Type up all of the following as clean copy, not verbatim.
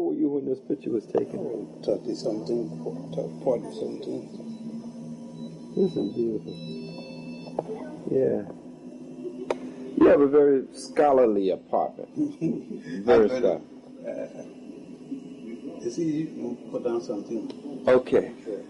Who were you when this picture was taken? 30-something, 40-something. This is beautiful. Yeah. You have a very scholarly apartment. Very scholarly. It's easy to put down something. Okay. Sure.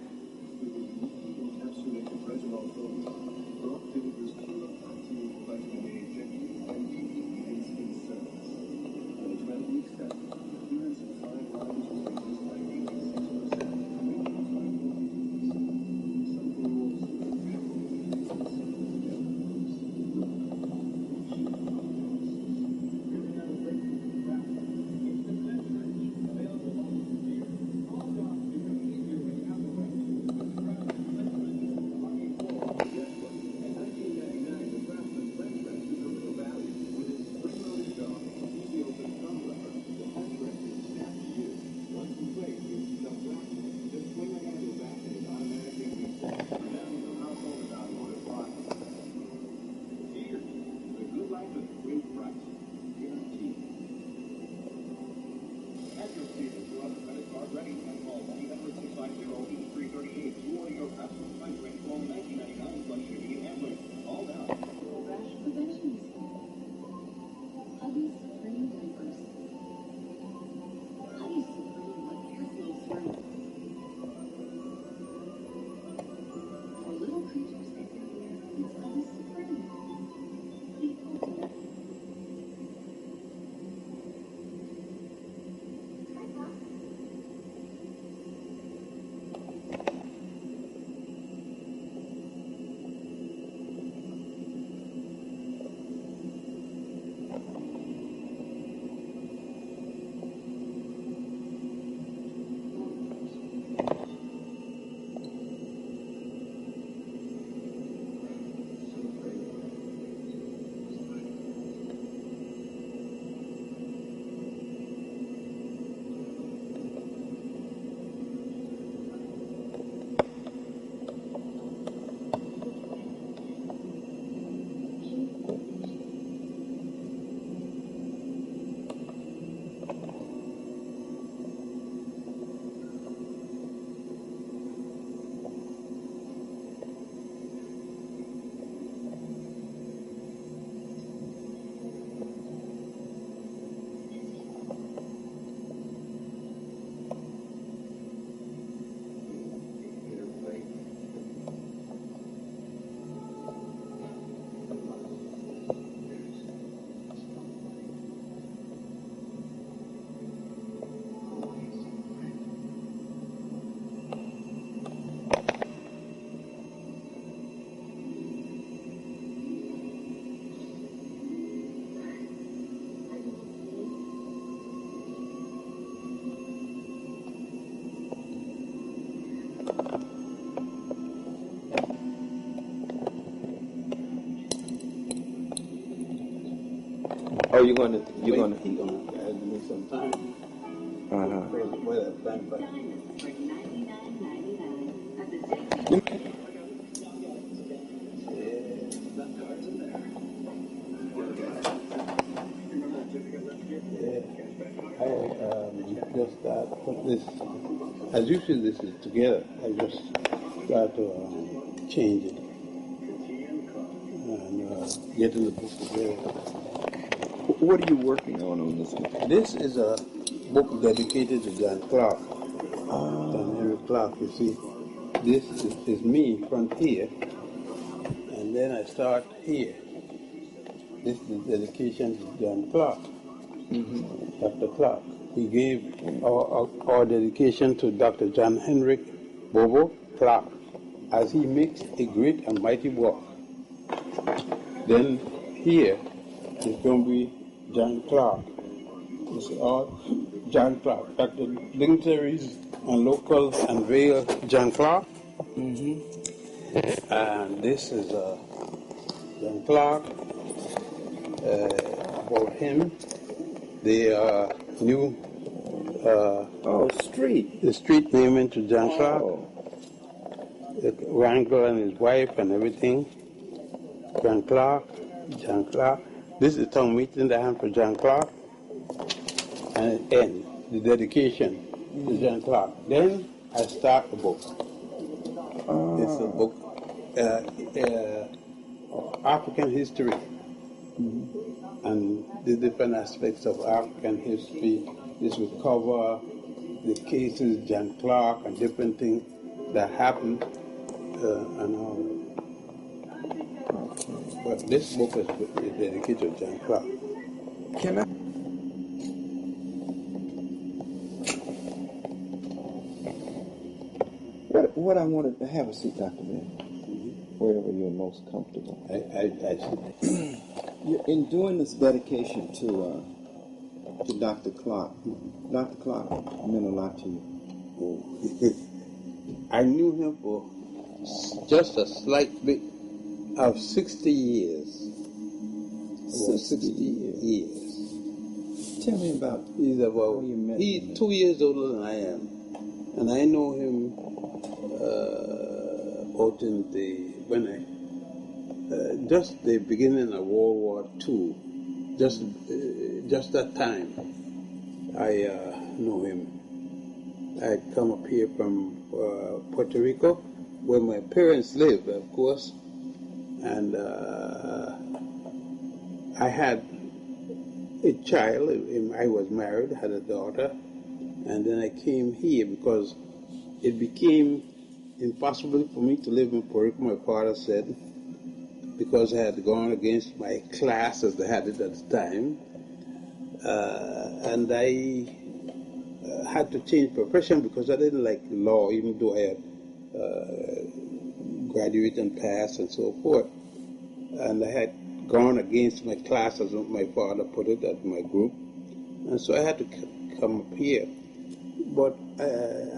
Oh, you're gonna. He gonna give me some time. Where that bank back. I just put this, as usually this is together, I just try to change it and get in the book together. What are you working on this one? This is a book dedicated to John Clark. John Henry Clark, you see. This is me front here, and then I start here. This is dedication to John Clark, Dr. Clark. He gave our dedication to Dr. John Henry Bobo Clark as he makes a great and mighty work. Then here is going to be John Clark. This is all John Clark. Dr. Dignitaries and locals unveil John Clark. And this is John Clark. About him, the new street. The street naming to John Clark. The Wrangler and his wife and everything. John Clark. This is the town meeting they have for John Clark. And end. the dedication to John Clark. Then I start the book. It's a book of African history and the different aspects of African history. This will cover the cases, John Clark, and different things that happened and all. But this book is dedicated to John Clark. Can I? What I wanted to have a seat, Dr. Ben, wherever you're most comfortable. In doing this dedication to Dr. Clark, Dr. Clark meant a lot to you. I knew him for just a slight bit of 60 years. 60 years. Tell me about. He's 2 years older than I am, and I know him out in just the beginning of World War II. Just that time, I know him. I'd come up here from Puerto Rico, where my parents lived, of course, and I had a child. I was married, had a daughter, and then I came here because it became impossible for me to live in Puerto Rico, my father said, because I had gone against my class as they had it at the time, and I had to change profession because I didn't like law, even though I had graduated and passed and so forth. And I had gone against my class, as my father put it, at my group. And so I had to come up here. But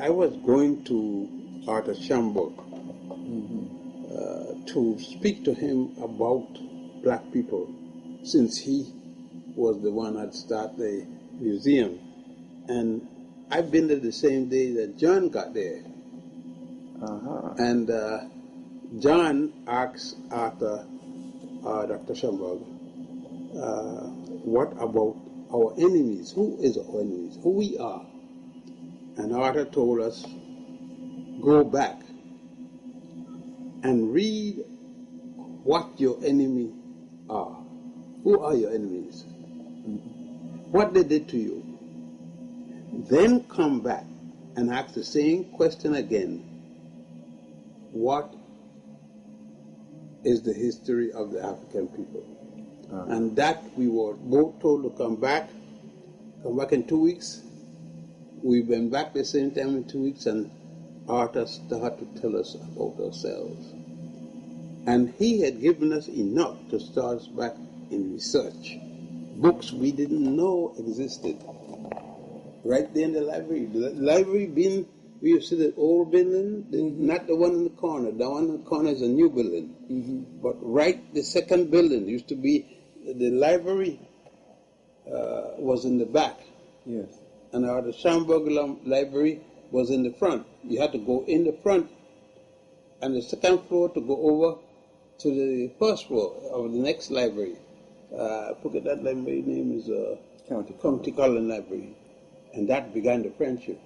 I was going to Arthur Schomburg to speak to him about black people, since he was the one that started the museum. And I've been there the same day that John got there. And John asked Arthur, Dr. Schomburg, what about our enemies? Who is our enemies? Who we are? And Arthur told us, go back and read what your enemy are. Who are your enemies? What they did to you. Then come back and ask the same question again. What is the history of the African people? And that we were both told to come back in 2 weeks. We went back the same time in 2 weeks, and Arthur started to tell us about ourselves. And he had given us enough to start us back in research. Books we didn't know existed. Right there in the library. The library being, we used to see the old building, not the one in the corner. The one in the corner is a new building. But right, the second building used to be, the library was in the back. Yes. And the Schomburg library was in the front. You had to go in the front and the second floor to go over to the first floor of the next library. I forget that library name is County College Library. And that began the friendship.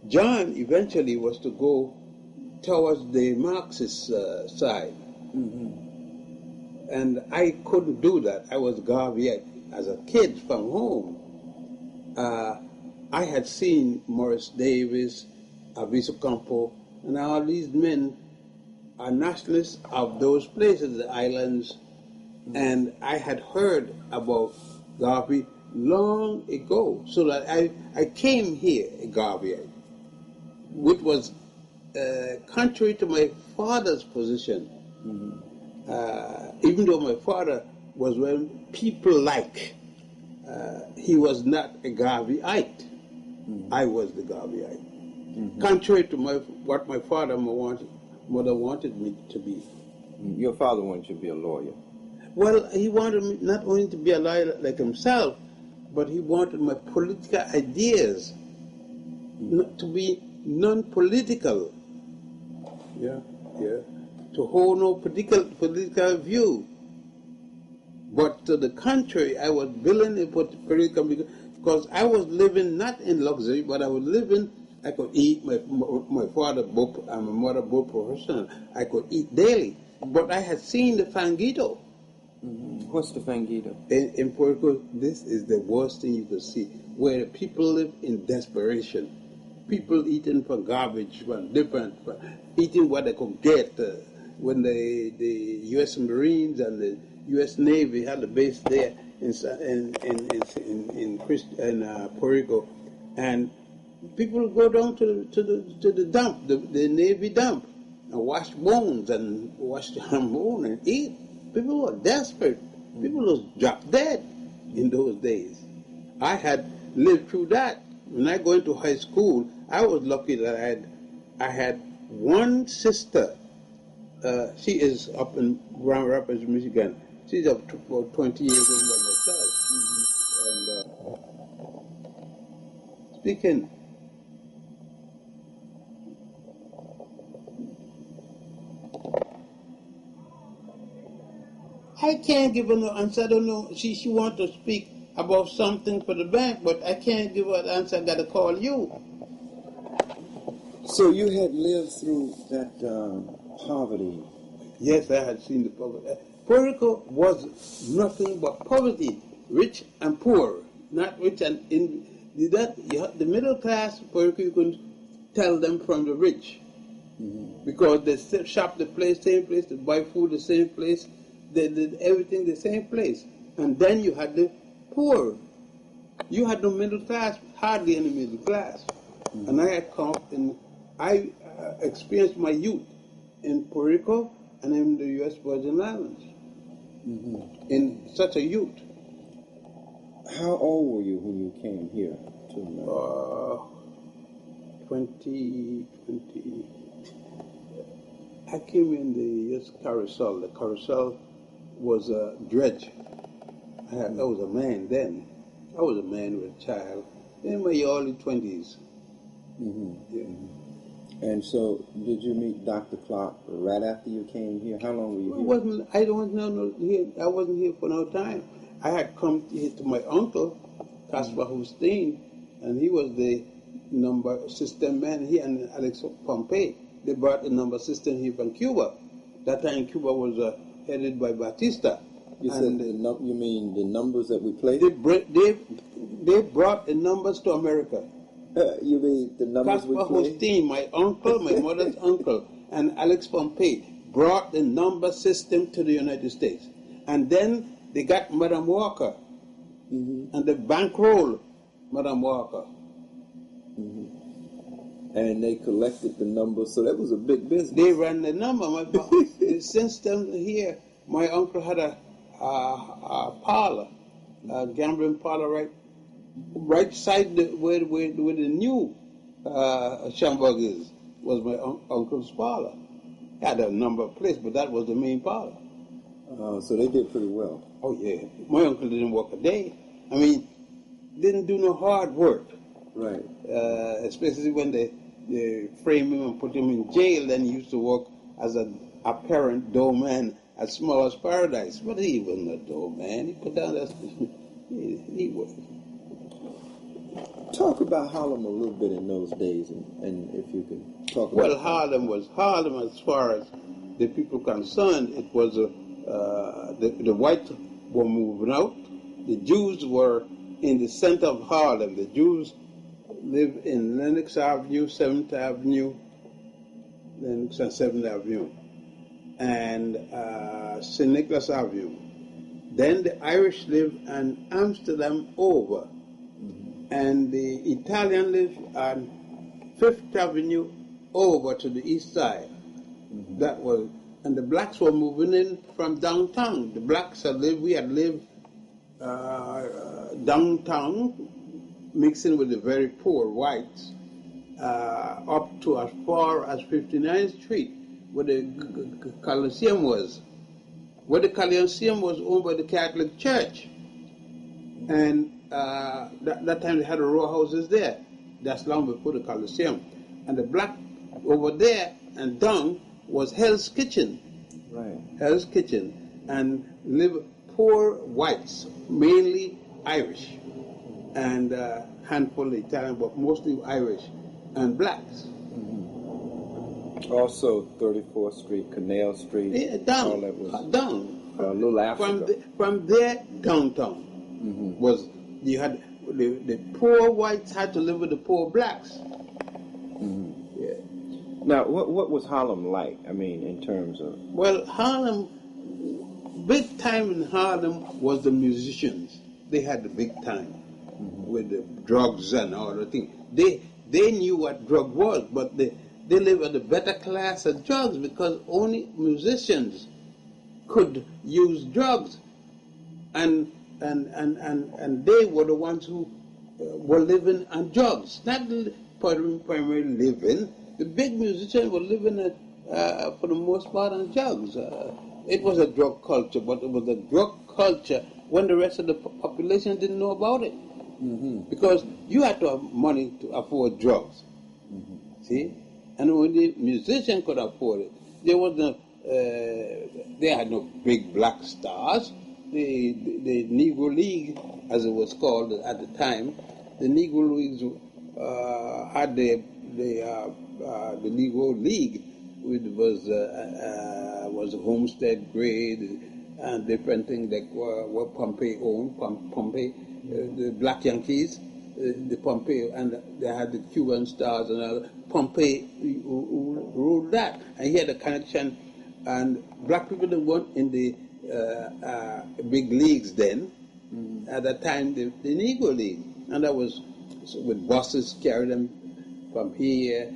John eventually was to go towards the Marxist side. And I couldn't do that. I was Garveyite. As a kid from home, I had seen Morris Davis, Aviso Campo, and all these men are nationalists of those places, the islands. And I had heard about Garvey long ago, so that I came here a Garveyite, which was contrary to my father's position. Even though my father was when people like, he was not a Garveyite. I was the Garveyite. Contrary to what my father and mother wanted me to be. Your father wanted you to be a lawyer. Well, he wanted me not only to be a lawyer like himself, but he wanted my political ideas to be non-political. To hold no political view. But to the contrary, I was building a political, because I was living not in luxury, but I was living. I could eat. My father both and my mother both professional. I could eat daily, but I had seen the fangito. What's the fangito? In Puerto Rico, this is the worst thing you could see, where people live in desperation. People eating for garbage, eating what they could get. When the U.S. Marines and the U.S. Navy had a base there in Puerto Rico, and people go down to the dump, the Navy dump, and wash bones and wash the bone and eat. People were desperate. People was dropped dead in those days. I had lived through that. When I go into high school, I was lucky that I had one sister. She is up in Grand Rapids, Michigan. She's up to about 20 years older than myself. And speaking. I can't give her no answer. I don't know. She wants to speak about something for the bank, but I can't give her an answer. I got to call you. So you had lived through that poverty. Yes, I had seen the poverty. Puerto Rico was nothing but poverty, rich and poor, not rich and in that. The middle class Puerto Rico, you can tell them from the rich, because they shop the place, same place, they buy food the same place. They did everything the same place. And then you had the poor. You had no middle class, hardly any middle class. And I had come and I experienced my youth in Puerto Rico and in the U.S. Virgin Islands in such a youth. How old were you when you came here to America? 20. I came in the U.S. carousel. The carousel was a dredge. I was a man then. I was a man with a child in my early 20s. Yeah. And so, did you meet Dr. Clark right after you came here? How long were you here? I wasn't here for no time. I had come here to my uncle, Caspar Hussein, and he was the number system man. He and Alex Pompey. They brought the number system here from Cuba. That time Cuba was headed by Batista. You said you mean the numbers that we played? They brought the numbers to America. You mean the numbers we played? Caspar Hussein, my uncle, my mother's uncle, and Alex Pompey brought the number system to the United States. And then they got Madam Walker, and they bankrolled Madam Walker. And they collected the numbers, so that was a big business. They ran the number. The system here, my uncle had a parlor, a gambling parlor right side where the new Shamburg is, was my uncle's parlor. He had a number of places, but that was the main parlor. So they did pretty well. Oh yeah, my uncle didn't work a day. I mean, didn't do no hard work. Right. Especially when they framed him and put him in jail, then he used to work as a apparent doorman at Smallest Paradise. But he wasn't a doorman. He put down that. He was. Talk about Harlem a little bit in those days, and if you can talk about. Well, Harlem was Harlem as far as the people concerned. It was the whites were moving out. The Jews were in the center of Harlem. The Jews lived in Lenox Avenue, 7th Avenue, Lenox and 7th Avenue, and St. Nicholas Avenue. Then the Irish lived on Amsterdam over, and the Italian lived on 5th Avenue over to the east side. That was, and the blacks were moving in from downtown. The blacks we had lived downtown, mixing with the very poor whites, up to as far as 59th Street, where the Coliseum was. Where the Coliseum was owned by the Catholic Church. And that time they had a row houses there. That's long before the Coliseum. And the black over there and down was Hell's Kitchen. Right. Hell's Kitchen. And live poor whites, mainly Irish. and a handful of Italian, but mostly Irish and blacks. Also, 34th Street, Canal Street. Yeah, down, all that was down. a little Africa. From there downtown was you had the poor whites had to live with the poor blacks. Yeah. Now, what was Harlem like? I mean, in terms of Harlem, big time in Harlem was the musicians. They had the big time with the drugs and all the things. They knew what drug was, but they lived at the better class of drugs because only musicians could use drugs, and they were the ones who were living on drugs, not primarily living. The big musicians were living for the most part on drugs. It was a drug culture, but it was a drug culture when the rest of the population didn't know about it, because you had to have money to afford drugs. See, and only musicians could afford it. There was no. They had no big black stars. The Negro League, as it was called at the time, the Negro Leagues had the Negro League, which was homestead grade and different things that were Pompey owned. Pompey, the Black Yankees, the Pompey, and they had the Cuban Stars and other. Pompey ruled that, and he had a connection. And black people that weren't in the big leagues then. At that time, the Negro League, and that was with buses carrying them from here,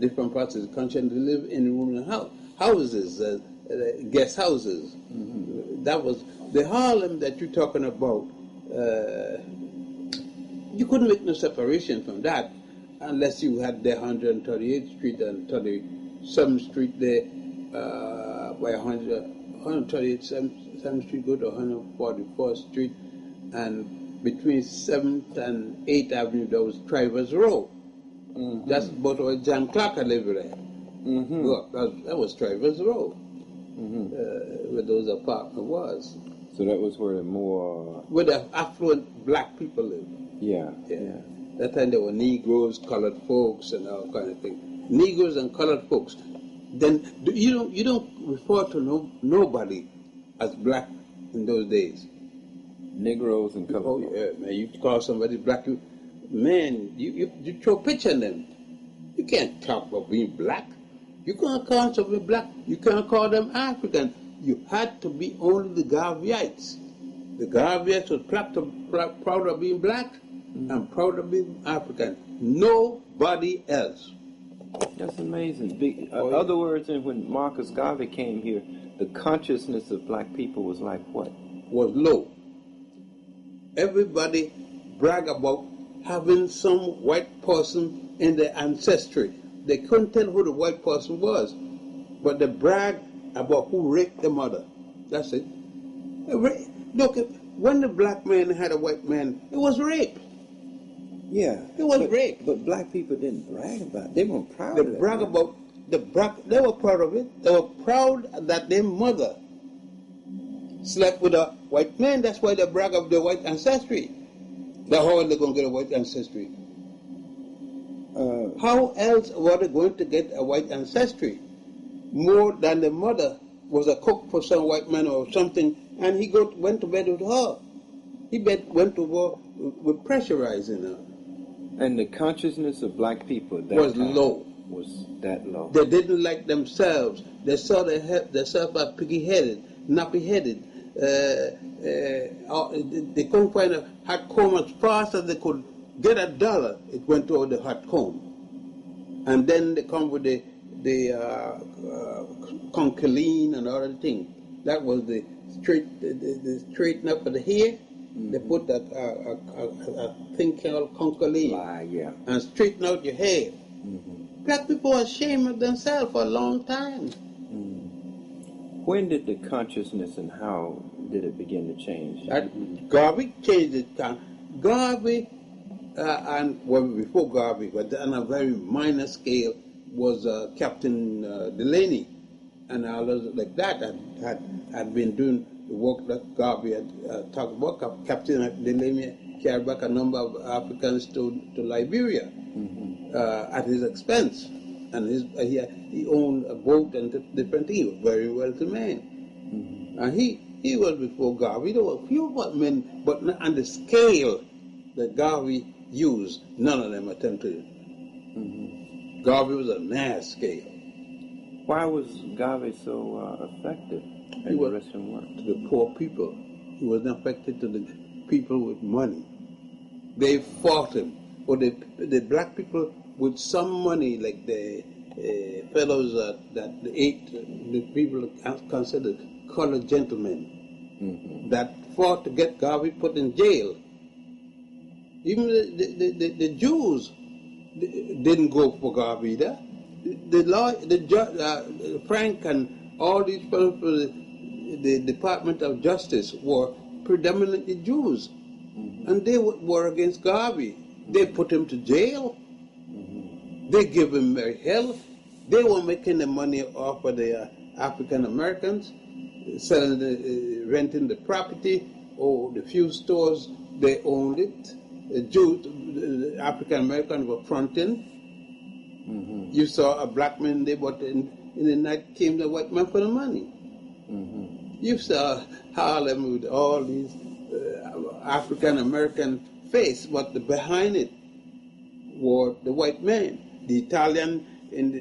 different parts of the country, and they live in room and houses, guest houses. That was the Harlem that you're talking about. You couldn't make no separation from that unless you had the 138th Street and 37th Street there. By 138th 7th Street go to 144th Street, and between 7th and 8th Avenue there was Travers Row. That's about where John Clark lived there. Look, that was Travers Row, where those apartments was. So that was where where the affluent black people lived. Yeah. That time there were Negroes, colored folks, and all kind of things. Negroes and colored folks. Then you don't refer to nobody as black in those days. Negroes and colored. Oh yeah, man! You call somebody black, man. You throw a picture in them. You can't talk about being black. You can't call somebody black. You can't call them African. You had to be only the Garveyites. The Garveyites were proud of being black and proud of being African. Nobody else. That's amazing. Other words, when Marcus Garvey came here, the consciousness of black people was like what? Was low. Everybody brag about having some white person in their ancestry. They couldn't tell who the white person was, but they brag about who raped the mother. That's it. Look, when the black man had a white man, it was rape. Yeah, it was rape. But black people didn't brag about it. They weren't proud of it. They were proud of it. They were proud that their mother slept with a white man. That's why they brag of their white ancestry. That's how they're going to get a white ancestry. How else were they going to get a white ancestry? More than the mother was a cook for some white man or something, and he went to bed with her. He went to war with pressurizing her. And the consciousness of black people was low. Was that low? They didn't like themselves. They saw themselves as piggy-headed, nappy-headed. They couldn't find a hot comb as fast as they could get $1. It went to the hot comb, and then they come with the concholine and other things. That was the straighten up of the hair. They put a thing called concholine, and straighten out your hair. Black people were ashamed of themselves for a long time. When did the consciousness and how did it begin to change? Garvey changed it. Garvey, before Garvey, but on a very minor scale, was Captain Delaney, and others like that had been doing the work that Garvey had talked about. Captain Delaney carried back a number of Africans to Liberia at his expense. And he owned a boat and different things. He was very wealthy man. And he was before Garvey. There were a few men, but not on the scale that Garvey used. None of them attempted it. Garvey was a mass scale. Why was Garvey so effective in the Western world? To the poor people. He was not effective to the people with money. They fought him. Or the black people with some money, like the fellows that the people considered colored gentlemen, that fought to get Garvey put in jail. Even the Jews didn't go for Garvey either. Frank and all these people for the Department of Justice were predominantly Jews, and they were against Garvey. They put him to jail. They give him very hell. They were making the money off of the African Americans, selling, renting the property, or the few stores they owned it. The Jews, the African Americans were fronting. You saw a black man there, but in the night came the white man for the money. You saw Harlem with all these African American face, but behind it were the white man, the Italian in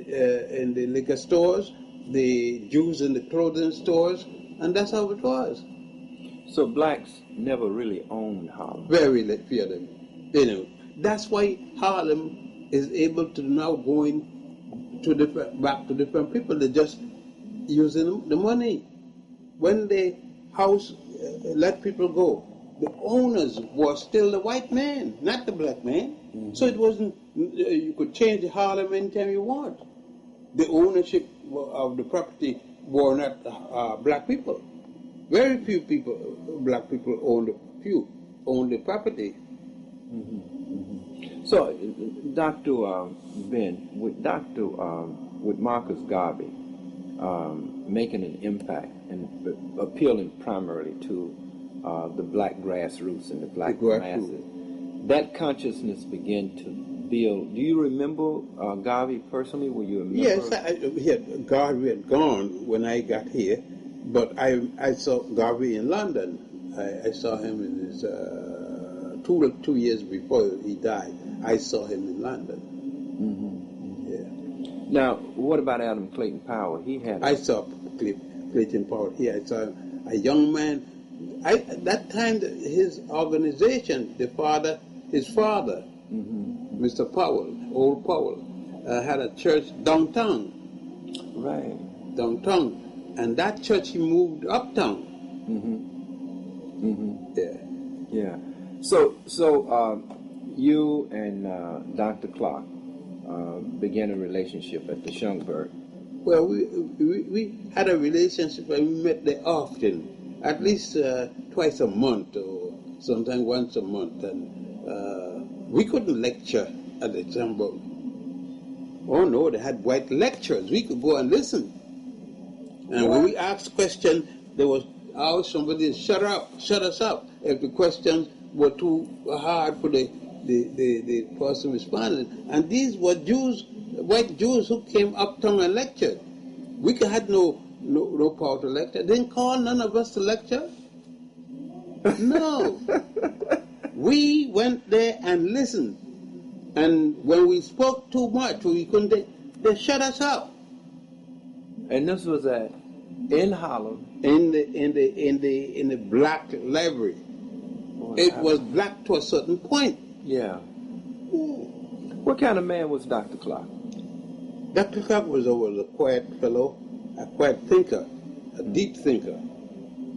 the liquor stores, the Jews in the clothing stores, and that's how it was. So blacks never really owned Harlem. Very few of them. That's why Harlem is able to now go back to different people. They're just using the money. When the house let people go, the owners were still the white man, not the black man. So it wasn't, you could change Harlem anytime you want. The ownership of the property were not black people. Very few black people owned the property. So, Dr. Ben, with Marcus Garvey making an impact and appealing primarily to the black grassroots and the black masses, that consciousness began to build. Do you remember Garvey personally? Were you a member? Yes, Garvey had gone when I got here, but I saw Garvey in London. I saw him in his 2 years before he died. I saw him in London. Yeah. Now, what about Adam Clayton Powell? I saw Clayton Powell here. I saw a young man. That time, his organization, his father, Mr. Powell, old Powell, had a church downtown. Right. Downtown. And that church, he moved uptown. Yeah. Yeah. So you and Dr. Clark began a relationship at the Schungberg. Well, we had a relationship and we met there often, at least twice a month or sometimes once a month. And we couldn't lecture at the Schungberg. Oh no, they had white lecturers. We could go and listen. And when we asked questions, there was always somebody shut us up if the questions were too hard for the person responding. And these were Jews, white Jews who came uptown and lectured. We had no power to lecture. They didn't call none of us to lecture. No. We went there and listened. And when we spoke too much, we couldn't. They shut us up. And this was in Harlem. In the black library. It was black to a certain point. Yeah. What kind of man was Dr. Clark? Dr. Clark was a quiet fellow, a quiet thinker, a deep thinker.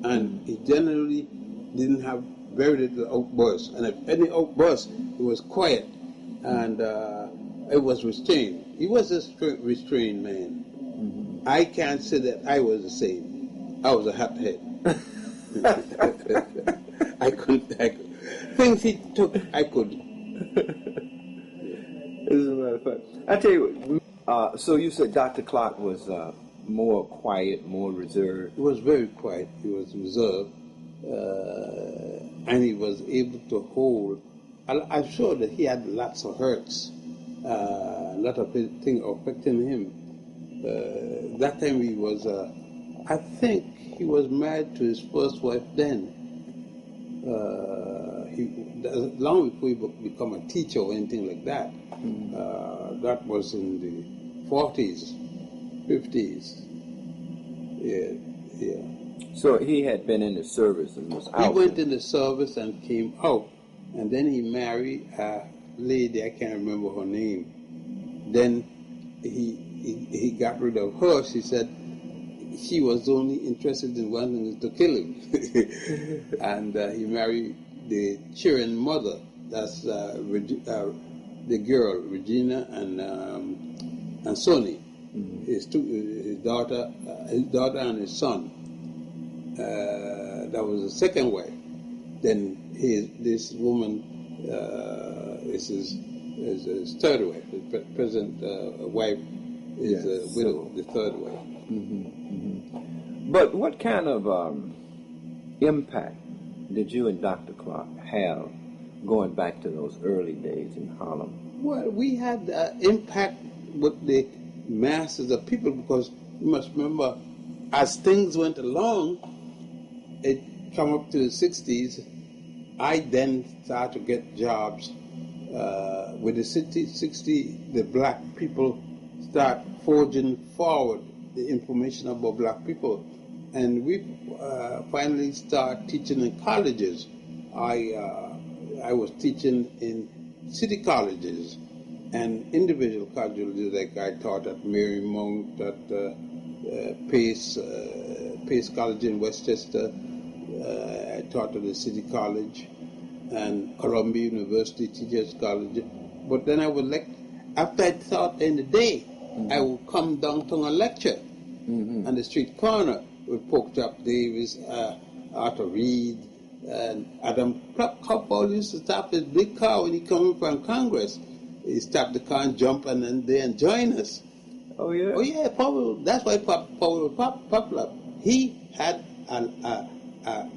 And he generally didn't have very little outbursts. And if any outburst, it was quiet. And it was restrained. He was a restrained man. I can't say that I was the same. I was a hothead. I couldn't. Things he took, I couldn't. This is a matter of fact. I tell you what, so you said Dr. Clark was more quiet, more reserved. He was very quiet. He was reserved. and he was able to hold. I'm sure that he had lots of hurts, a lot of things affecting him. That time he was, I think he was married to his first wife then. Long before he become a teacher or anything like that. That was in the 40s, 50s. Yeah. So he had been in the service and was out. He went in the service and came out, and then he married a lady, I can't remember her name. Then he got rid of her. She said she was only interested in wanting to kill him. And he married the children's mother. That's the girl, Regina and Sonny. His daughter and his son. That was the second wife. Then this woman is his third wife. The present wife is a widow, the third wife. But what kind of impact did you and Dr. Clark have going back to those early days in Harlem? Well, we had impact with the masses of people, because you must remember, as things went along, it come up to the 60s, I then started to get jobs with the 60, the black people start forging forward the information about black people. And we finally start teaching in colleges. I was teaching in city colleges and individual colleges, like I taught at Marymount, at Pace College in Westchester. I taught at the City College and Columbia University Teachers College. But then I would after I taught in the day, I would come downtown and lecture on the street corner with Porkchop Davis, Arthur Reed, and Adam Coppold used to stop his big car when he came from Congress. He stopped the car and jump and then they join us. Oh yeah. Oh yeah, Paul. That's why Paul was popular. He had an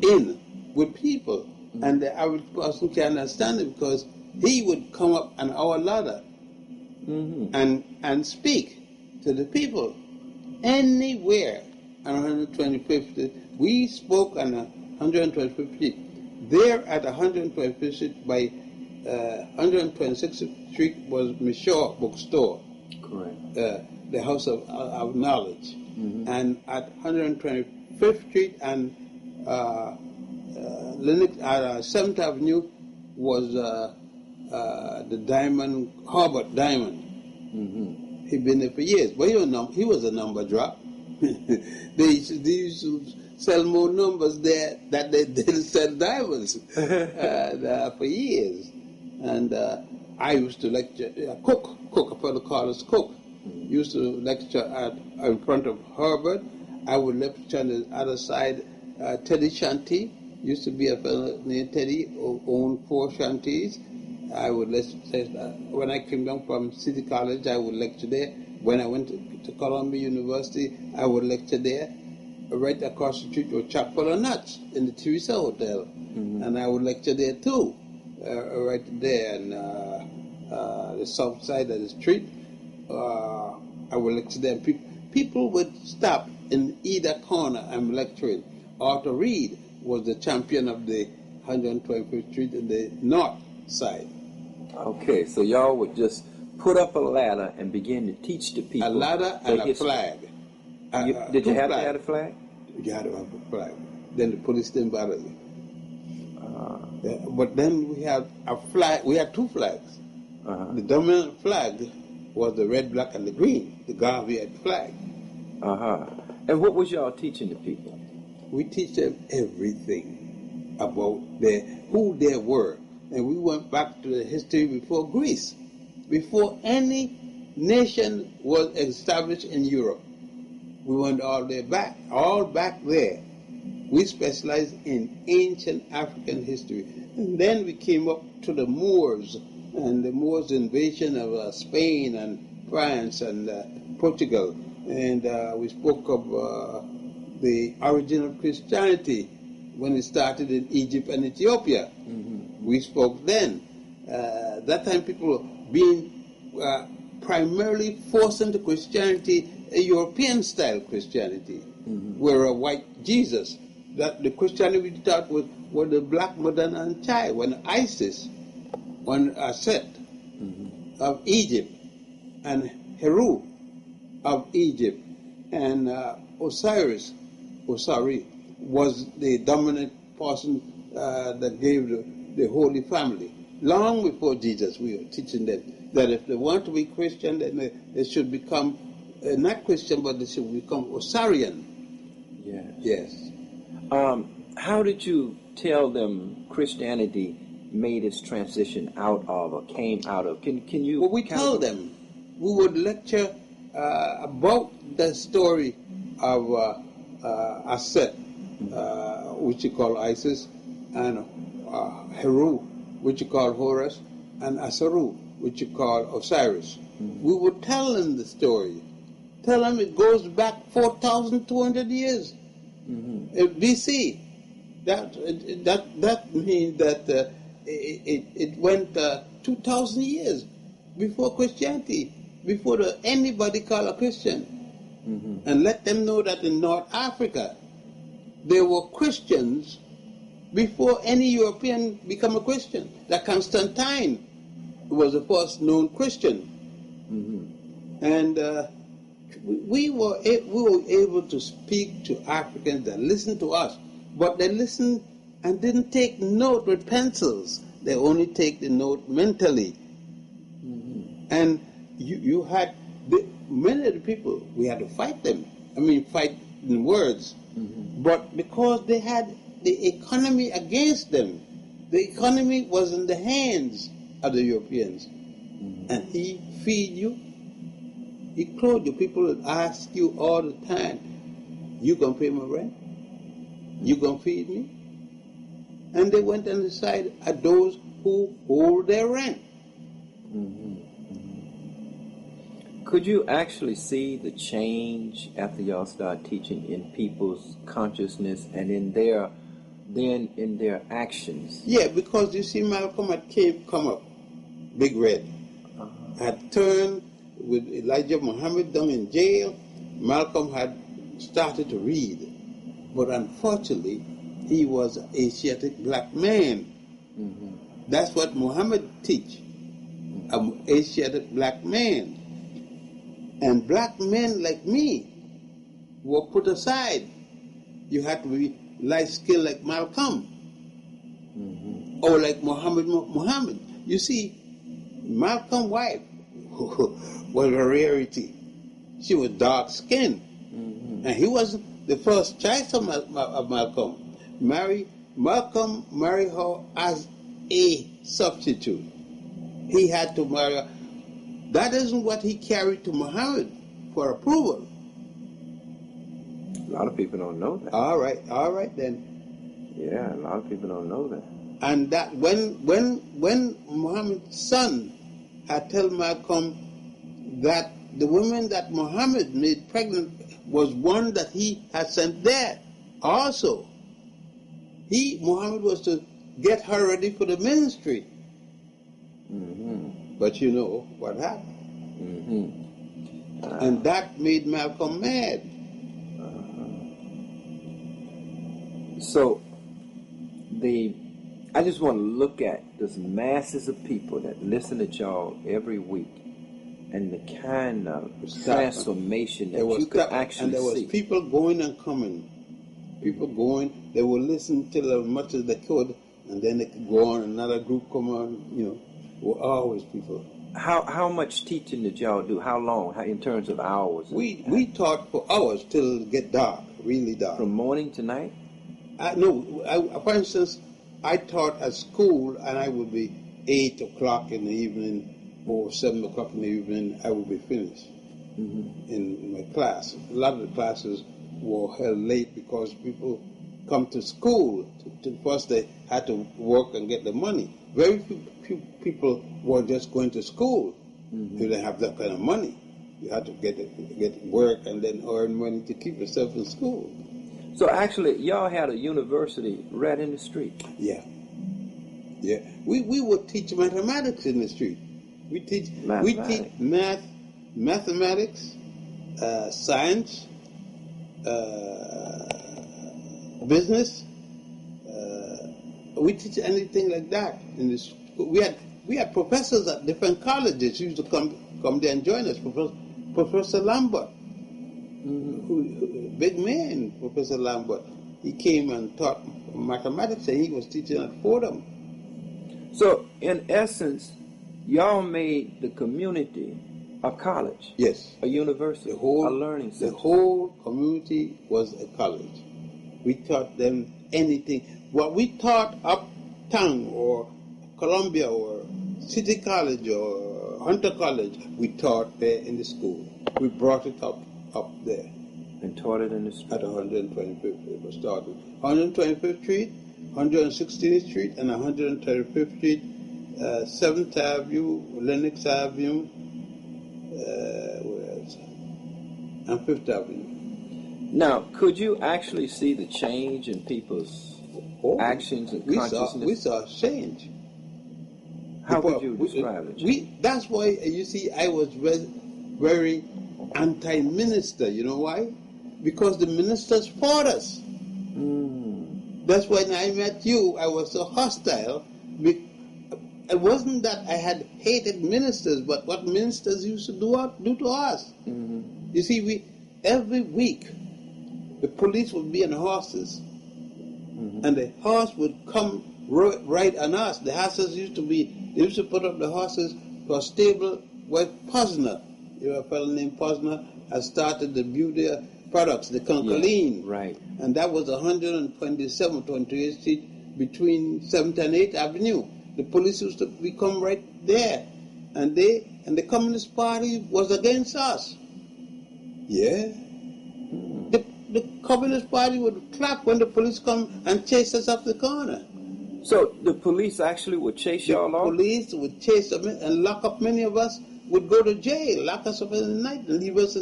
in with people, and the average person can understand it because he would come up an hour later and speak to the people anywhere on 125th Street. We spoke on 125th Street. There at 125th Street by 126th Street was Michaud Bookstore. Correct. The House of Knowledge. And at 125th Street and Linux at 7th Avenue was the Diamond, Harvard Diamond. He'd been there for years, but he was a number drop. they used to sell more numbers there that they didn't sell diamonds for years. And I used to lecture, Cook, a fellow called us Cook, used to lecture in front of Harvard. I would lecture on the other side. Teddy Shanty used to be a fellow named Teddy who owned 4 shanties. I would lecture when I came down from City College. I would lecture there. When I went to Columbia University, I would lecture there. Right across the street was Chapel and Nuts in the Teresa Hotel, and I would lecture there too, right there in the south side of the street. I would lecture there. People would stop in either corner. I'm lecturing. Arthur Reed was the champion of the 125th Street in the north side. Okay, so y'all would just put up a ladder and begin to teach the people. A ladder and a flag. Did you have to have a flag? You had to have a flag. Then the police didn't bother you. But then we had a flag. We had 2 flags. The dominant flag was the red, black, and the green, the Garvey flag. And what was y'all teaching the people? We teach them everything about who they were. And we went back to the history before Greece, before any nation was established in Europe. We went all the way back, all back there. We specialized in ancient African history. And then we came up to the Moors, and the Moors' invasion of Spain and France and Portugal. And we spoke of the origin of Christianity when it started in Egypt and Ethiopia. We spoke then. That time people were being primarily forced into Christianity, a European-style Christianity, where a white Jesus. That the Christianity we taught were the black Madonna and Chai, when Isis, when Set of Egypt, and Heru of Egypt, and Osiris was the dominant person that gave the Holy Family. Long before Jesus, we were teaching them that if they want to be Christian, then they should become not Christian, but they should become Osirian. Yes. How did you tell them Christianity made its transition out of or came out of? Can you? Well, we told them. We would lecture about the story of Aset, which you call Isis, and Heru, which you call Horus, and Asaru, which you call Osiris. We would tell them the story. Tell them it goes back 4,200 years. BC. That means that it went 2,000 years before Christianity, before anybody called a Christian. And let them know that in North Africa, there were Christians before any European became a Christian. That Constantine was the first known Christian. And we were able to speak to Africans that listened to us, but they listened and didn't take note with pencils. They only take the note mentally. And you had many of the people, we had to fight them. I mean, fight in words. But because they had the economy against them, the economy was in the hands of the Europeans. And he feed you, he clothed you. People would ask you all the time, you gonna pay my rent? You gonna feed me? And they went and decided at those who hold their rent. Could you actually see the change after y'all started teaching in people's consciousness and in their actions? Yeah, because you see, Malcolm had come up, Big Red, had turned with Elijah Muhammad down in jail. Malcolm had started to read, but unfortunately, he was an Asiatic black man. That's what Muhammad teach, an Asiatic black man. And black men like me were put aside. You had to be light-skinned like Malcolm, or like Muhammad. You see, Malcolm's wife was a rarity. She was dark-skinned, and he wasn't the first choice of Malcolm. Malcolm married her as a substitute. He had to marry her. That isn't what he carried to Muhammad for approval. A lot of people don't know that. All right then. Yeah, a lot of people don't know that. And that when Muhammad's son had told Malcolm that the woman that Muhammad made pregnant was one that he had sent there also. Muhammad was to get her ready for the ministry. But you know what happened. And that made Malcolm mad. So, I just want to look at those masses of people that listen to y'all every week and the kind of transformation that you could actually see. And there was people going and coming. People going, they would listen till as much as they could, and then they could go on, another group come on, were always people. How much teaching did y'all do? How long? In terms of hours? We taught for hours till it get dark, really dark. From morning to night? For instance, I taught at school, and I would be 8 o'clock in the evening or 7 o'clock in the evening. I would be finished in my class. A lot of the classes were held late because people come to school. First, they had to work and get the money. Very few people were just going to school. You didn't have that kind of money. You had to get work and then earn money to keep yourself in school. So actually, y'all had a university right in the street. Yeah. Yeah. We would teach mathematics in the street. We teach mathematics, science, business. We teach anything like that in this. We had professors at different colleges who used to come there and join us. Professor Lambert, big man, Professor Lambert. He came and taught mathematics, and he was teaching at Fordham. So, in essence, y'all made the community a college. Yes. A university, a learning center. The whole community was a college. We taught them anything. What we taught uptown or Columbia or City College or Hunter College, we taught there in the school. We brought it up there. And taught it in the street? At 125th. It was started. 125th Street, 116th Street, and 135th Street, 7th Avenue, Lenox Avenue, where else? And 5th Avenue. Now, could you actually see the change in people's actions and consciousness? We saw change. How could you describe it? That's why, you see, I was very anti-minister. You know why? Because the ministers fought us. That's why when I met you, I was so hostile. It wasn't that I had hated ministers, but what ministers used to do to us. You see, every week, the police would be on horses, and the horse would come right on us. The horses used to put up the horses to a stable where Posner, a fellow named Posner, had started the beauty products, the Concoline. Yeah, right. And that was 127th, 28th Street between 7th and 8th Avenue. The police used to become right there. And the Communist Party was against us. Yeah. The Communist Party would clap when the police come and chase us up the corner. So the police actually would chase y'all off? The police would chase them and lock up. Many of us would go to jail, lock us up in the night and leave us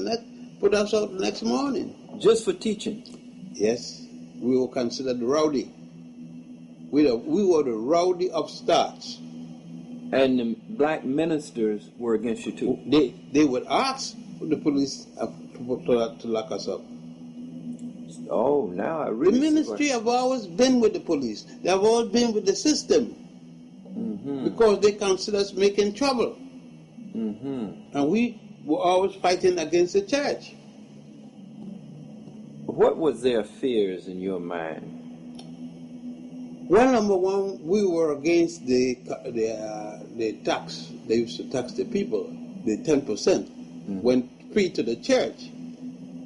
put us out the next morning. Just for teaching? Yes. We were considered rowdy. We were the rowdy upstarts. And the black ministers were against you too? They would ask the police to lock us up. Oh, now I really... The ministry have always been with the police. They have always been with the system. Because they consider us making trouble. And we were always fighting against the church. What was their fears in your mind? Well, number one, we were against the tax. They used to tax the people. The 10% went free to the church.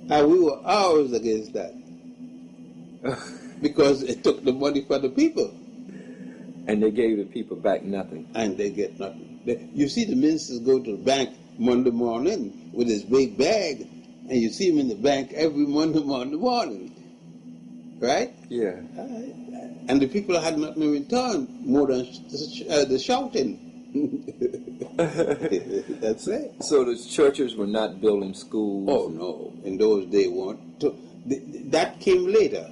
And we were always against that. Because it took the money from the people. And they gave the people back nothing. And they get nothing. You see the ministers go to the bank Monday morning with his big bag, and you see him in the bank every Monday morning. Right? Yeah. And the people had nothing in return more than the shouting. That's it. So the churches were not building schools? Oh, no. In those days, weren't. That came later.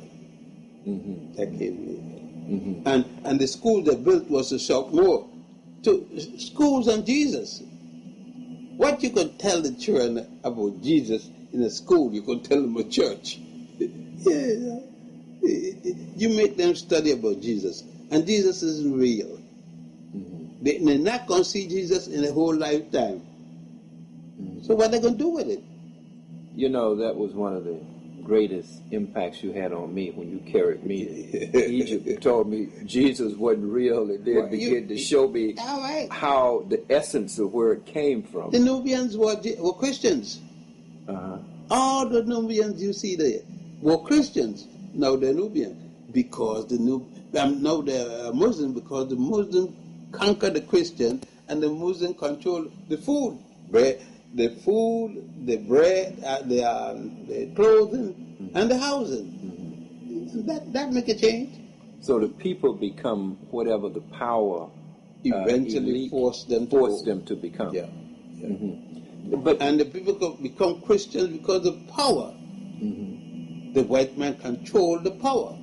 That came later. And the school they built was to shout more. To schools and Jesus. What you could tell the children about Jesus in a school, you could tell them at church. Yeah. You make them study about Jesus. And Jesus isn't real. They're not going to see Jesus in a whole lifetime. So what are they going to do with it? You know, that was one of the greatest impacts you had on me when you carried me to Egypt. You told me Jesus wasn't real, and then began to show me how the essence of where it came from. The Nubians were Christians. All the Nubians you see there were Christians. Now they're Nubian because now they're Muslim because the Muslim conquer the Christian and the Muslim control the food, the food, the bread, the clothing, and the housing. That make a change. So the people become whatever the power eventually force them to become. Yeah. And the people become Christians because of power. the white man controlled the power.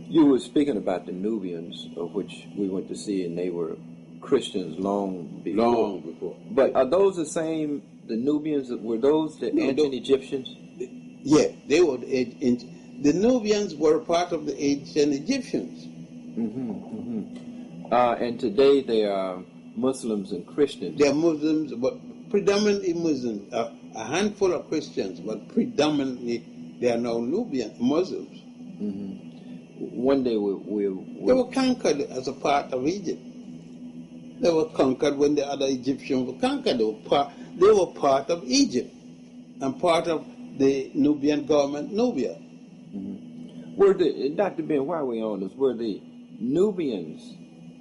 You were speaking about the Nubians, of which we went to see, and they were Christians long before. Long before. But are those the same, the Nubians, were those the ancient Egyptians? Yeah, they were. The Nubians were part of the ancient Egyptians. And today they are Muslims and Christians. They are Muslims, but predominantly Muslims. A handful of Christians, but predominantly they are now Nubian Muslims. One day they were conquered as a part of Egypt. They were conquered when the other Egyptians were conquered. They were part of Egypt and part of the Nubian government, Nubia. Were Dr. Ben, why are we on this? Were the Nubians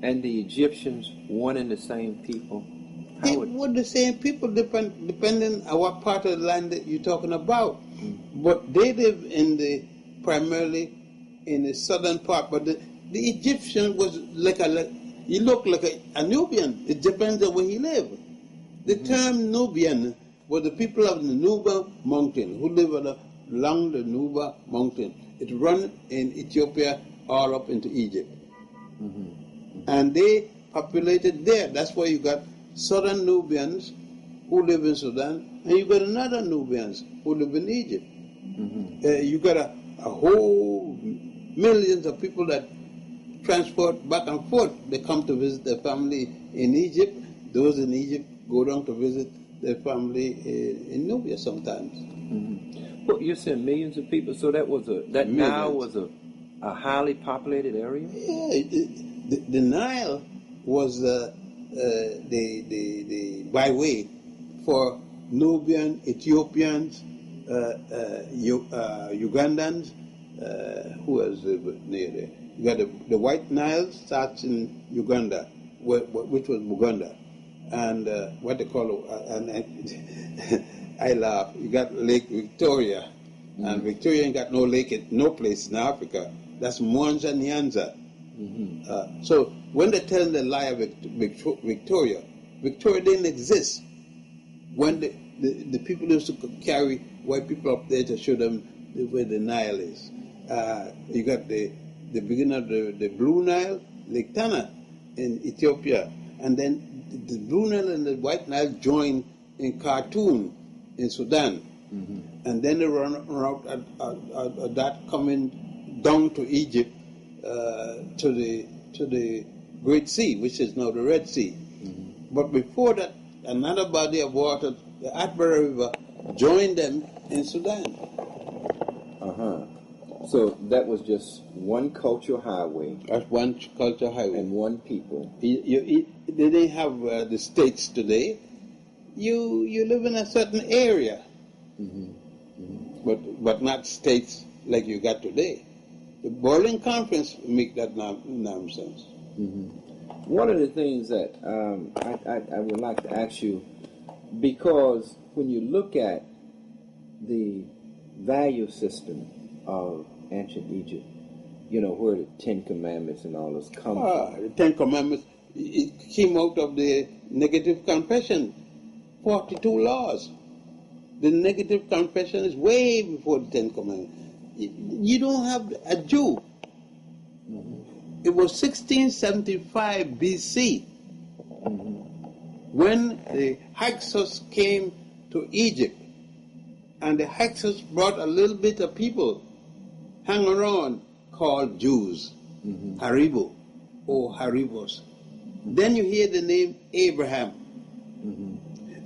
and the Egyptians one and the same people? They were the same people, depending on what part of the land that you're talking about. But they live primarily in the southern part. But the Egyptian was he looked like a Nubian. It depends on where he lived. The term Nubian was the people of the Nuba mountain who live along the Nuba mountain. It runs in Ethiopia all up into Egypt. And they populated there. That's why you got southern Nubians who live in Sudan, and you got another Nubians who live in Egypt. You got a whole millions of people that transport back and forth. They come to visit their family in Egypt. Those in Egypt go down to visit their family in Nubia sometimes. Well, you said millions of people, so that was Nile was a highly populated area? Yeah, the Nile was the byway for Nubian, Ethiopians, Ugandans. Who else near there? You got the White Nile starts in Uganda, which was Buganda, and what they call I laugh. You got Lake Victoria, and Victoria ain't got no lake, no place in Africa. That's Mwanza Nyanza. So when they tell the lie of Victoria didn't exist. When the people used to carry white people up there to show them where the Nile is. You got the beginning of the Blue Nile, Lake Tana in Ethiopia, and then the Blue Nile and the White Nile join in Khartoum in Sudan, and then they run out that coming down to Egypt to the Great Sea, which is now the Red Sea. But before that, another body of water, the Atbara River, joined them in Sudan. So that was just one cultural highway. That's one cultural highway. And one people. They didn't have the states today. You live in a certain area, but not states like you got today. The Berlin Conference make that nonsense. One of the things that I would like to ask you, because when you look at the value system of ancient Egypt, where the Ten Commandments and all this come from. The Ten Commandments, it came out of the negative confession, 42 laws. The negative confession is way before the Ten Commandments. You don't have a Jew. It was 1675 BC when the Hyksos came to Egypt, and the Hyksos brought a little bit of people hang around called Jews, Haribo or Haribos. Then you hear the name Abraham.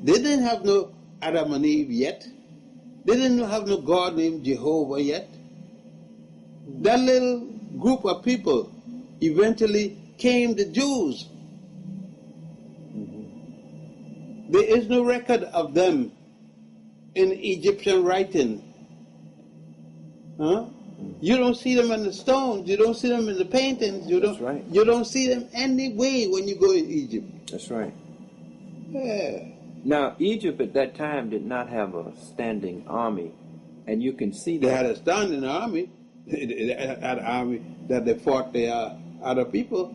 They didn't have no Adam and Eve yet. They didn't have no God named Jehovah yet. That little group of people eventually came the Jews. There is no record of them in Egyptian writing. You don't see them in the stones. You don't see them in the paintings. That's right. You don't see them anyway when you go to Egypt. That's right. Yeah. Now, Egypt at that time did not have a standing army, and you can see that. They had a standing army. They had an army that they fought their other people.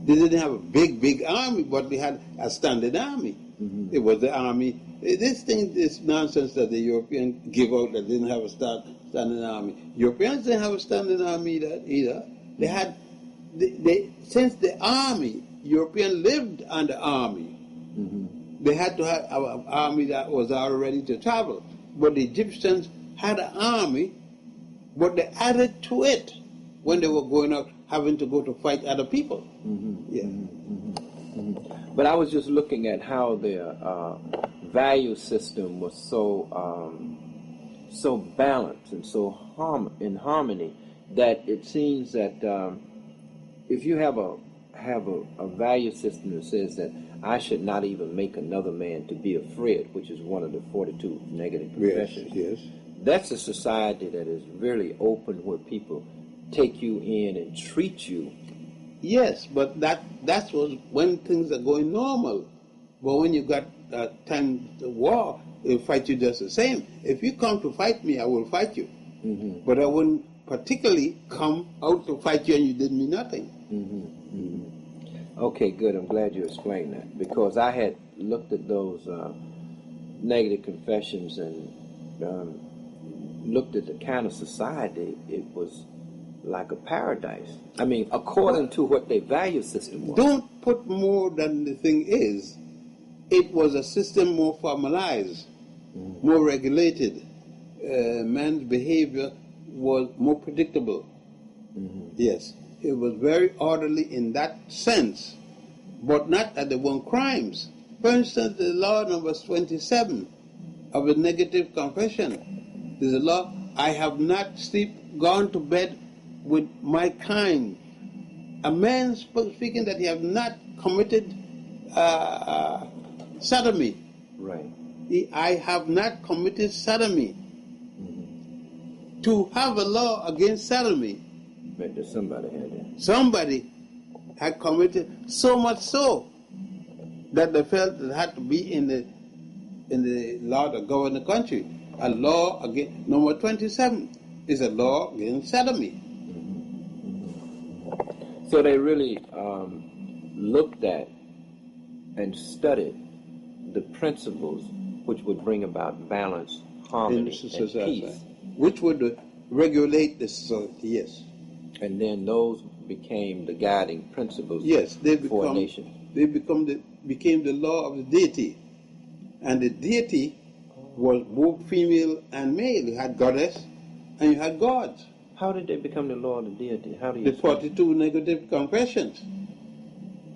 They didn't have a big army, but they had a standing army. It was the army This thing, this nonsense that the Europeans give out that didn't have a standing army. Europeans didn't have a standing army either. They had, since the army, Europeans lived under army. They had to have an army that was already ready to travel. But the Egyptians had an army, but they added to it when they were going out, having to go to fight other people. But I was just looking at how their value system was so balanced and so in harmony that it seems that if you have a value system that says that I should not even make another man to be afraid, which is one of the 42 negative confessions. Yes. That's a society that is really open, where people take you in and treat you. Yes, but that was when things are going normal. But when you got time to war, they'll fight you just the same. If you come to fight me, I will fight you. But I wouldn't particularly come out to fight you and you did me nothing. Okay, good. I'm glad you explained that, because I had looked at those negative confessions and looked at the kind of society. It was like a paradise. I mean, according to what their value system was. Don't put more than the thing is. It was a system more formalized, more regulated. Man's behavior was more predictable. Yes. It was very orderly in that sense, but not that there weren't crimes. For instance, the law number 27 of a negative confession. There's a law, I have not gone to bed with my kind. A man speaking that he have not committed sodomy. Right. I have not committed sodomy. To have a law against sodomy, somebody had committed, so much so that they felt it had to be in the law that governed the country. A law against, number 27 is a law against sodomy. So they really looked at and studied the principles which would bring about balance, harmony, and peace. Which would regulate the society, yes. And then those became the guiding principles for a nation. They became the law of the deity. And the deity was both female and male. You had goddess and you had gods. How did they become the law of the deity? How do you The 42 negative confessions.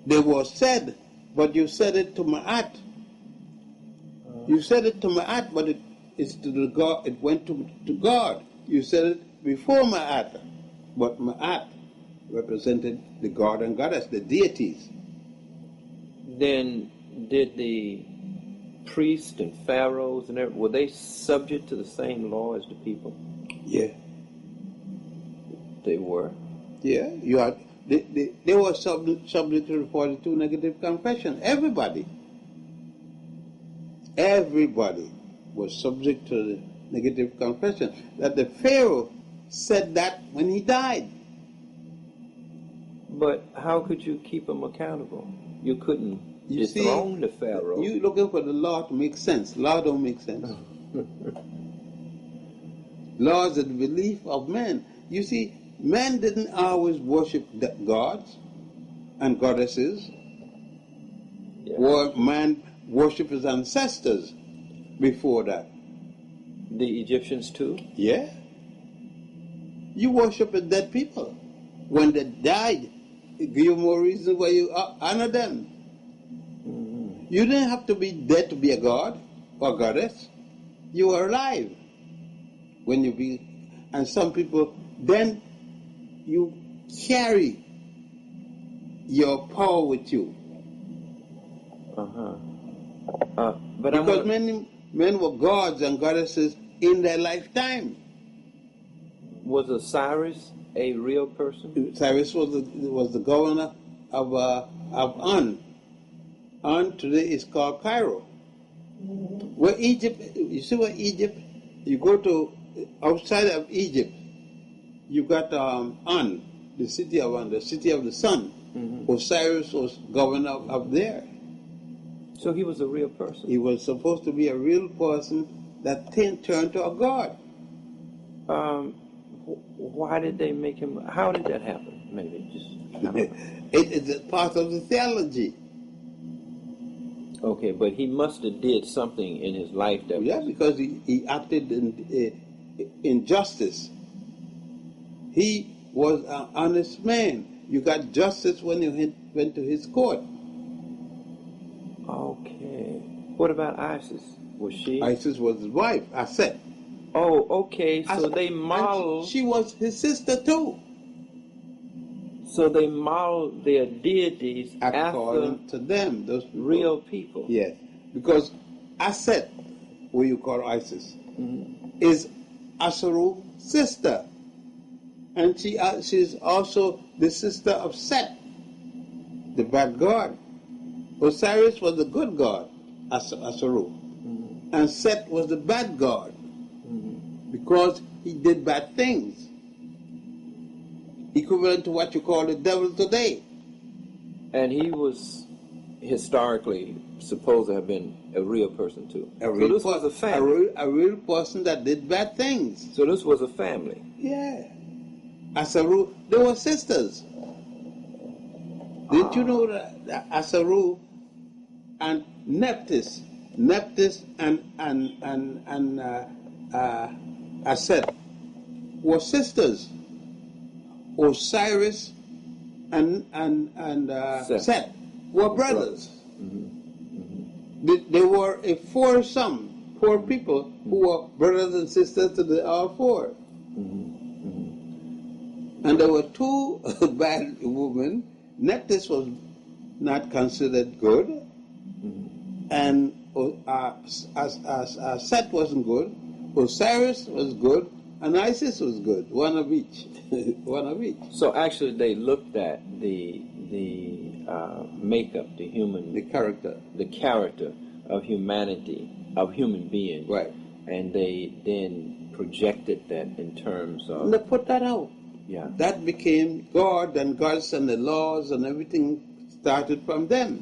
They were said, but you said it to Ma'at. You said it to Ma'at, but it's to the God. It went to God. You said it before Ma'at. But Ma'at represented the god and goddess, the deities. Then did the priests and pharaohs and were they subject to the same law as the people? Yeah. They were. Yeah. They were subject to the 42 negative confession. Everybody was subject to the negative confession. That the Pharaoh said that when he died. But how could you keep him accountable? You couldn't dethrone the Pharaoh. You looking for the law to make sense. Law don't make sense. Law is the belief of men. You see, men didn't always worship gods and goddesses. Or man worshiped his ancestors before that. The Egyptians too? Yeah. You worship dead people. When they died, it gives you more reason why you honor them. You didn't have to be dead to be a god or goddess. You were alive when you be. And some people, then you carry your power with you. But because many men were gods and goddesses in their lifetime. Was Osiris a real person? Osiris was the governor of On. On today is called Cairo. Where Egypt, you see where Egypt, you go to outside of Egypt, you got On, the city of On, the city of the sun. Osiris was governor up there. So he was a real person. He was supposed to be a real person that turned to a god. Why did they make him? How did that happen? Maybe just. It is a part of the theology. Okay, but he must have did something in his life that. Yeah, because he acted in justice. He was an honest man. You got justice when you went to his court. Okay. What about Isis? Was she? Isis was his wife, Aset. Oh, okay. So they modeled. She was his sister too. So they modeled their deities According after to them, those people. real people. Yes, because Aset, what you call Isis, is Asheru's sister, and she's also the sister of Set, the bad god. Osiris was the good god, Asheru, and Set was the bad god because he did bad things. Equivalent to what you call the devil today. And he was historically supposed to have been a real person too. So this was a family. A real person that did bad things. So this was a family. Yeah. Asaru, they were sisters. Did you know that Asaru and Nephthys and Aset were sisters? Osiris and Set were brothers. They were a foursome, four people who were brothers and sisters to the all four. And there were two bad women. Nephthys was not considered good, and Set wasn't good. Osiris was good, and Isis was good. One of each. One of each. So actually, they looked at the makeup, the character of humanity, of human beings, right? And they then projected that in terms of. And they put that out. Yeah. That became God and gods and the laws and everything started from them.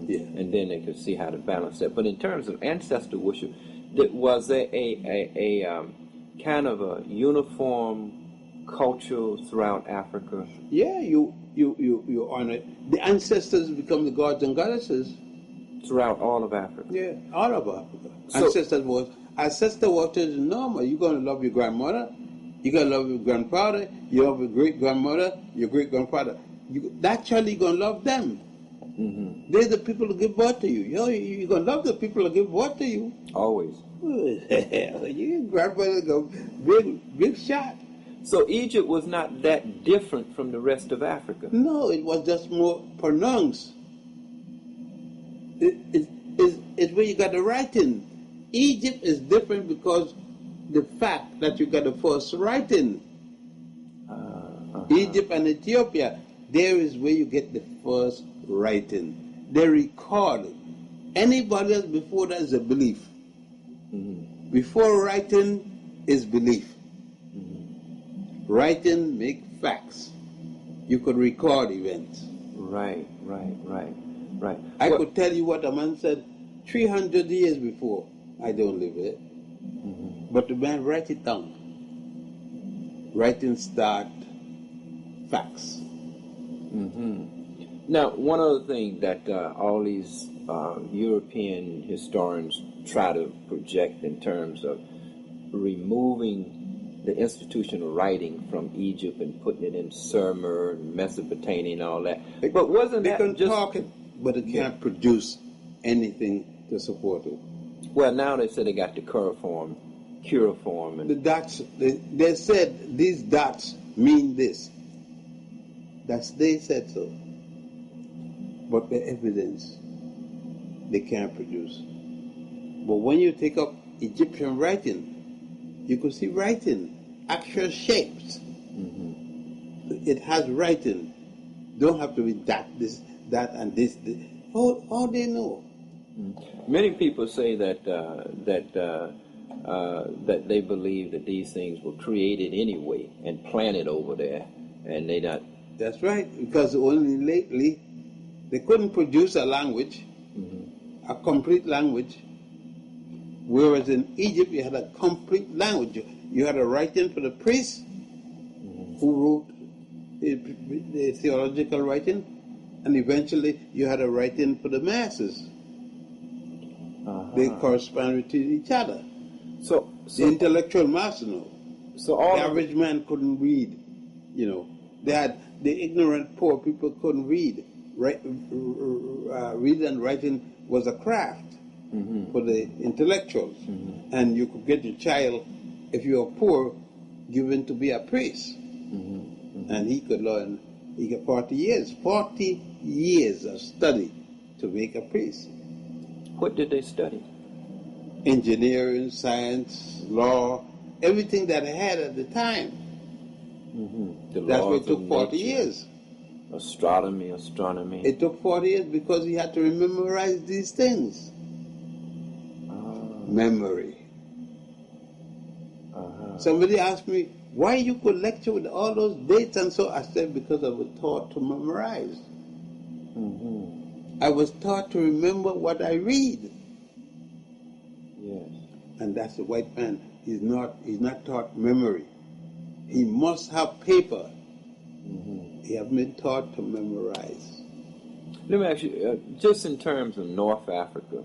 Yeah. And then they could see how to balance that. But in terms of ancestor worship, was there a kind of a uniform culture throughout Africa? Yeah, you honor the ancestors become the gods and goddesses throughout all of Africa. Yeah, all of Africa. So, ancestor was normal. You're gonna love your grandmother, you're gonna love your grandfather, you love your great grandmother, your great grandfather. Naturally, you're gonna love them. They're the people who give birth to you. You're gonna love the people who give birth to you. Always. Your grandmother go big shot. So Egypt was not that different from the rest of Africa. No, it was just more pronounced. It's where you got the writing. Egypt is different because the fact that you got the first writing. Egypt and Ethiopia, there is where you get the first writing. They record it. Anybody else before that is a belief. Before writing is belief. Writing make facts. You could record events. Right. I could tell you what a man said 300 years before. I don't live it. But the man write it down. Writing start facts. Now, one other thing that all these European historians try to project in terms of removing the institution of writing from Egypt and putting it in Sumer and Mesopotamia and all that. But wasn't they that can just... talk it, but it can't produce anything to support it. Well, now they say they got the cuneiform, and the dots. They said these dots mean this. They said so. But the evidence they can't produce. But when you take up Egyptian writing, you could see writing, actual shapes. It has writing. Don't have to be that, and this. All they know. Many people say that that they believe that these things were created anyway and planted over there, and they not. That's right, because only lately they couldn't produce a language. a complete language, whereas in Egypt you had a complete language. You had a writing for the priest who wrote the theological writing, and eventually you had a writing for the masses. They corresponded to each other. So The intellectual mass, so all the average man couldn't read. They had the ignorant poor people couldn't read. Reading and writing was a craft for the intellectuals, and you could get your child, if you were poor, given to be a priest, and he could learn. He got 40 years of study to make a priest. What did they study? Engineering, science, law, everything that I had at the time. That's why it took 40 years. Astronomy. It took 40 years because he had to memorize these things. Memory. Somebody asked me, why you could lecture with all those dates and so? I said, because I was taught to memorize. I was taught to remember what I read. Yes. And that's the white man. He's not taught memory. He must have paper. He has been taught to memorize. Let me ask you, just in terms of North Africa,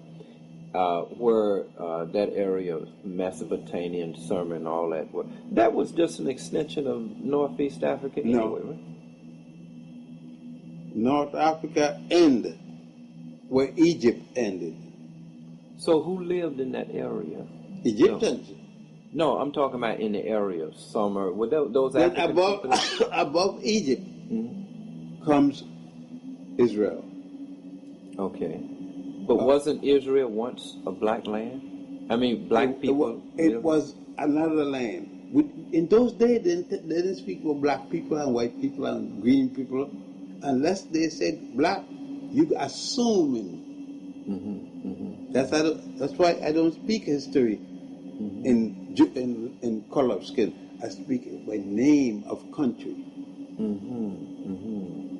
where that area of Mesopotamia and Sumer and all that, that was just an extension of Northeast Africa anyway, right? North Africa ended where Egypt ended. So who lived in that area? Egyptians. No, I'm talking about in the area of Sumer. Were those Then African people? above Egypt comes Israel. Okay. But wasn't Israel once a black land? I mean, black people? It was another land. In those days, they didn't speak of black people and white people and green people. Unless they said black, you assuming. That's why I don't speak history in color of skin. I speak by name of country.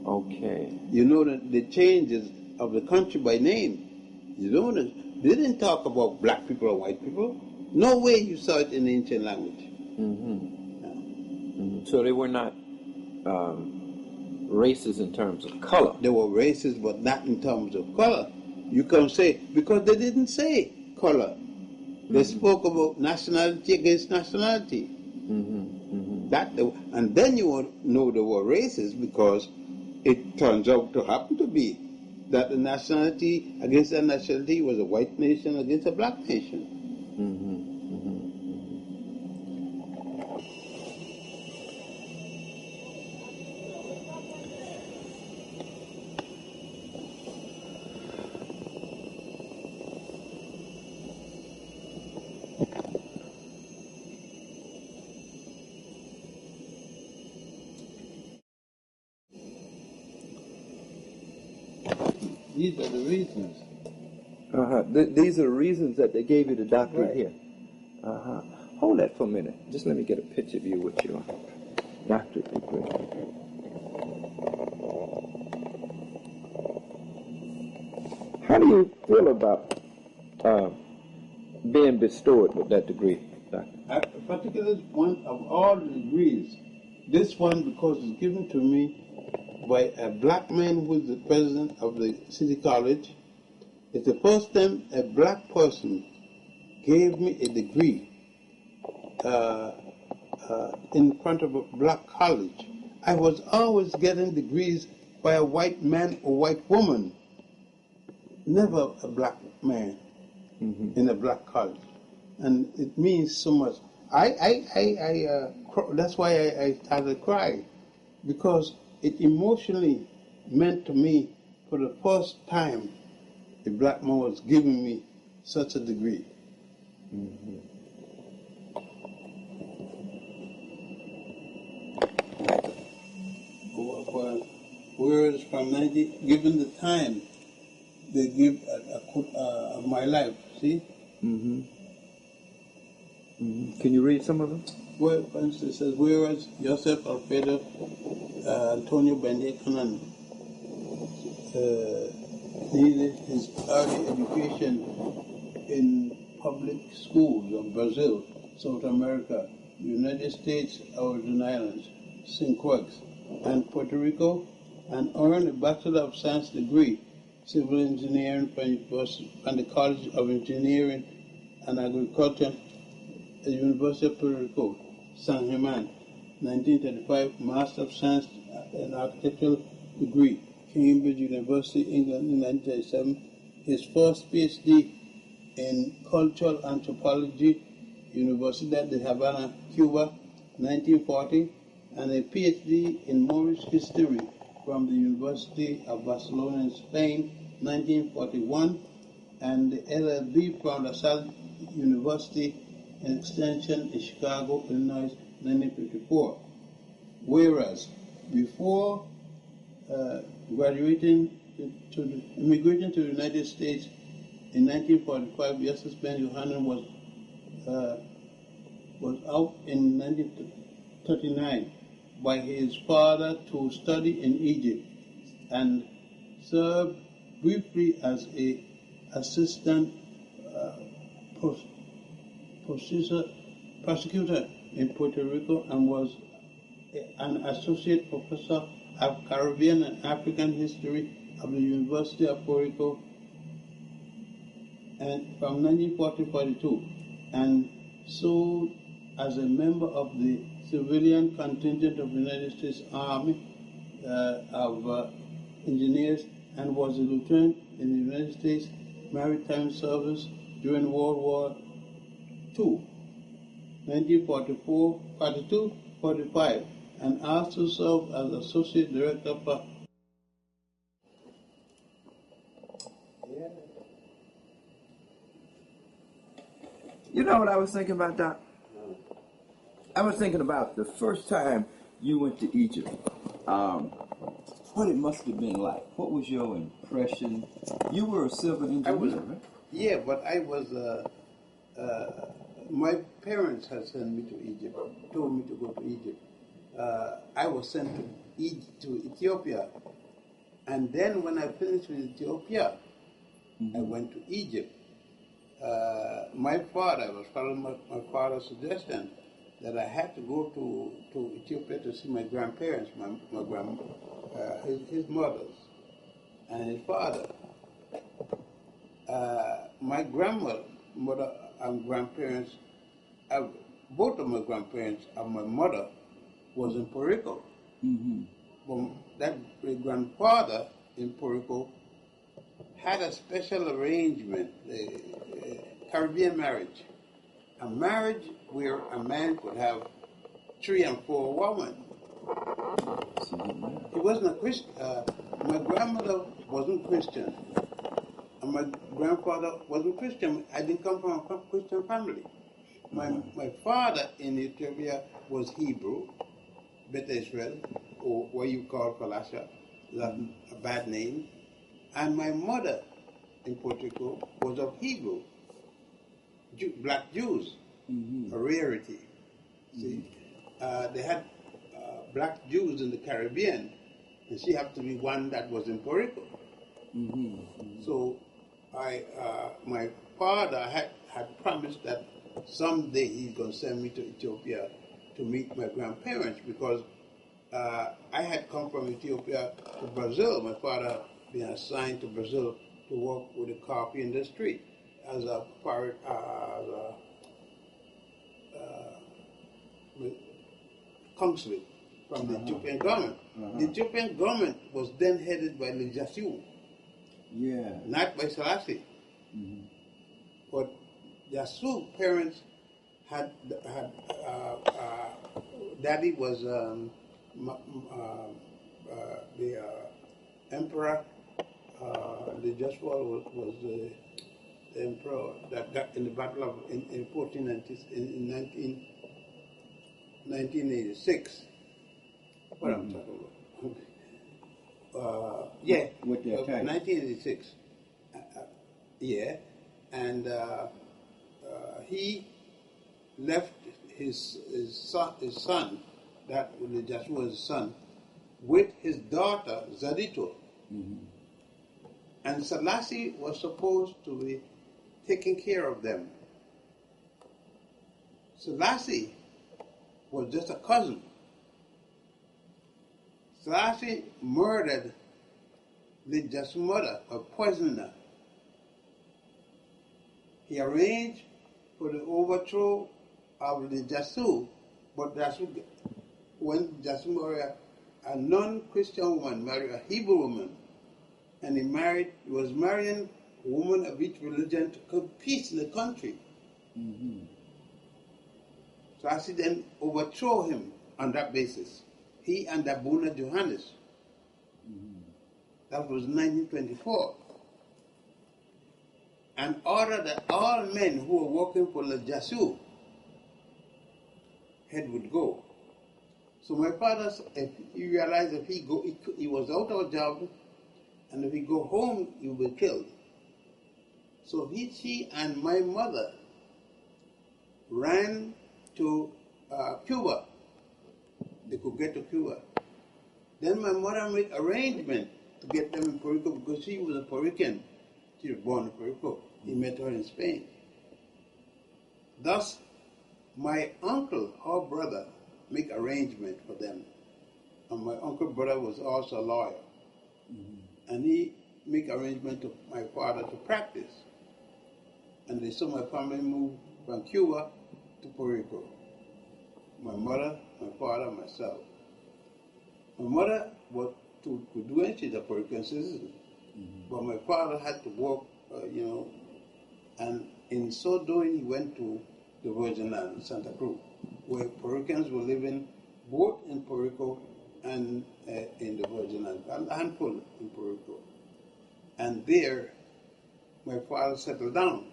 Okay. You know the changes of the country by name. You don't. They didn't talk about black people or white people. No way you saw it in the ancient language. So they were not races in terms of color. They were races, but not in terms of color. You can say, because they didn't say color. They spoke about nationality against nationality. And then you would know they were races, because it turns out to happen to be that the nationality against a nationality was a white nation against a black nation. These are the reasons. These are the reasons that they gave you the doctorate Right. here. Hold that for a minute. Just let me get a picture of you with your doctorate degree. How do you feel about being bestowed with that degree, Doctor? Particularly one of all the degrees, this one, because it's given to me by a black man who is the president of the city college. It's the first time a black person gave me a degree in front of a black college. I was always getting degrees by a white man or white woman, never a black man in a black college. And it means so much. That's why I started crying, because it emotionally meant to me, for the first time, a black man was giving me such a degree. Whereas from 90, given the time, they give of my life, see? Can you read some of them? Well, for instance, it says, whereas Yosef Alfredo Antonio Ben-Jochannan He did his early education in public schools of Brazil, South America, United States, Virgin Islands, St. Croix, and Puerto Rico, and earned a Bachelor of Science degree, Civil Engineering from the College of Engineering and Agriculture at the University of Puerto Rico, San German. 1935, Master of Science in Architectural degree, Cambridge University, England in 1937. His first PhD in Cultural Anthropology, Universidad de Havana, Cuba, 1940, and a PhD in Moorish History from the University of Barcelona in Spain, 1941, and the LLB from La Salle University in Extension in Chicago, Illinois, 1954. Whereas before immigrating to the United States in 1945, Yosef Ben-Jochannan was out in 1939 by his father to study in Egypt and served briefly as a assistant prosecutor in Puerto Rico and was an associate professor of Caribbean and African history of the University of Puerto Rico and from 1940-42, and served as a member of the civilian contingent of the United States Army of Engineers and was a lieutenant in the United States Maritime Service during World War II, 1942-45, and also served as associate director for You know what I was thinking about, Doc? I was thinking about the first time you went to Egypt. What it must have been like. What was your impression? You were a civil engineer, right? Yeah, but I was. My parents had sent me to Egypt, told me to go to Egypt. I was sent to Ethiopia, and then when I finished with Ethiopia, I went to Egypt. My father, I was following my father's suggestion that I had to go to Ethiopia to see my grandparents, his mothers, and his father. My grandmother and grandparents, both of my grandparents and my mother was in Puerto Rico. But that grandfather in Puerto Rico had a special arrangement, a Caribbean marriage. A marriage where a man could have 3 and 4 women. He wasn't a Christian. My grandmother wasn't Christian, and my grandfather wasn't Christian. I didn't come from a Christian family. My father in Ethiopia was Hebrew, Beta Israel, or what you call Falasha, a bad name. And my mother in Puerto Rico was of Hebrew, black Jews, a rarity. See, they had black Jews in the Caribbean, and she happened to be one that was in Puerto Rico. So my father had promised that someday he's going to send me to Ethiopia to meet my grandparents, because I had come from Ethiopia to Brazil. My father been assigned to Brazil to work with the coffee industry as a consulate from the Ethiopian government. The Ethiopian government was then headed by Lejasu, not by Selassie. But Yasu parents had daddy was the emperor. Lejasu was the emperor that got in the battle of in 1986. What I'm talking about? With their tank. 1986. And he left his son, that Joshua was his son, with his daughter Zadito. And Selassie was supposed to be taking care of them. Selassie was just a cousin. Selassie murdered Lidja's mother or poisoned her. He arranged for the overthrow of Lidjasu, but when Jasu married a non-Christian woman, married a Hebrew woman, and he was marrying a woman of each religion to keep peace in the country. Mm-hmm. Selassie then overthrew him on that basis. He and Abuna Johannes. Mm-hmm. That was 1924. And ordered that all men who were working for the Jasu head would go. So my father, if he realized if he was out of a job, and if he go home, he will be killed. So she and my mother ran to Cuba. They could get to Cuba. Then my mother made arrangement to get them in Puerto Rico because she was a Puerto Rican. She was born in Puerto Rico. He met her in Spain. Thus, my uncle, her brother, make arrangement for them. And my uncle brother was also a lawyer. Mm-hmm. And he make arrangement to my father to practice. And they saw my family move from Cuba to Puerto Rico. My mother, my father, myself. My mother was to do anything, she's a Puerto Rican citizen. Mm-hmm. But my father had to work, and in so doing, he went to the Virgin Islands, Santa Cruz, where Puerto Ricans were living both in Puerto Rico and in the Virgin Islands, a handful in Puerto Rico. And there, my father settled down,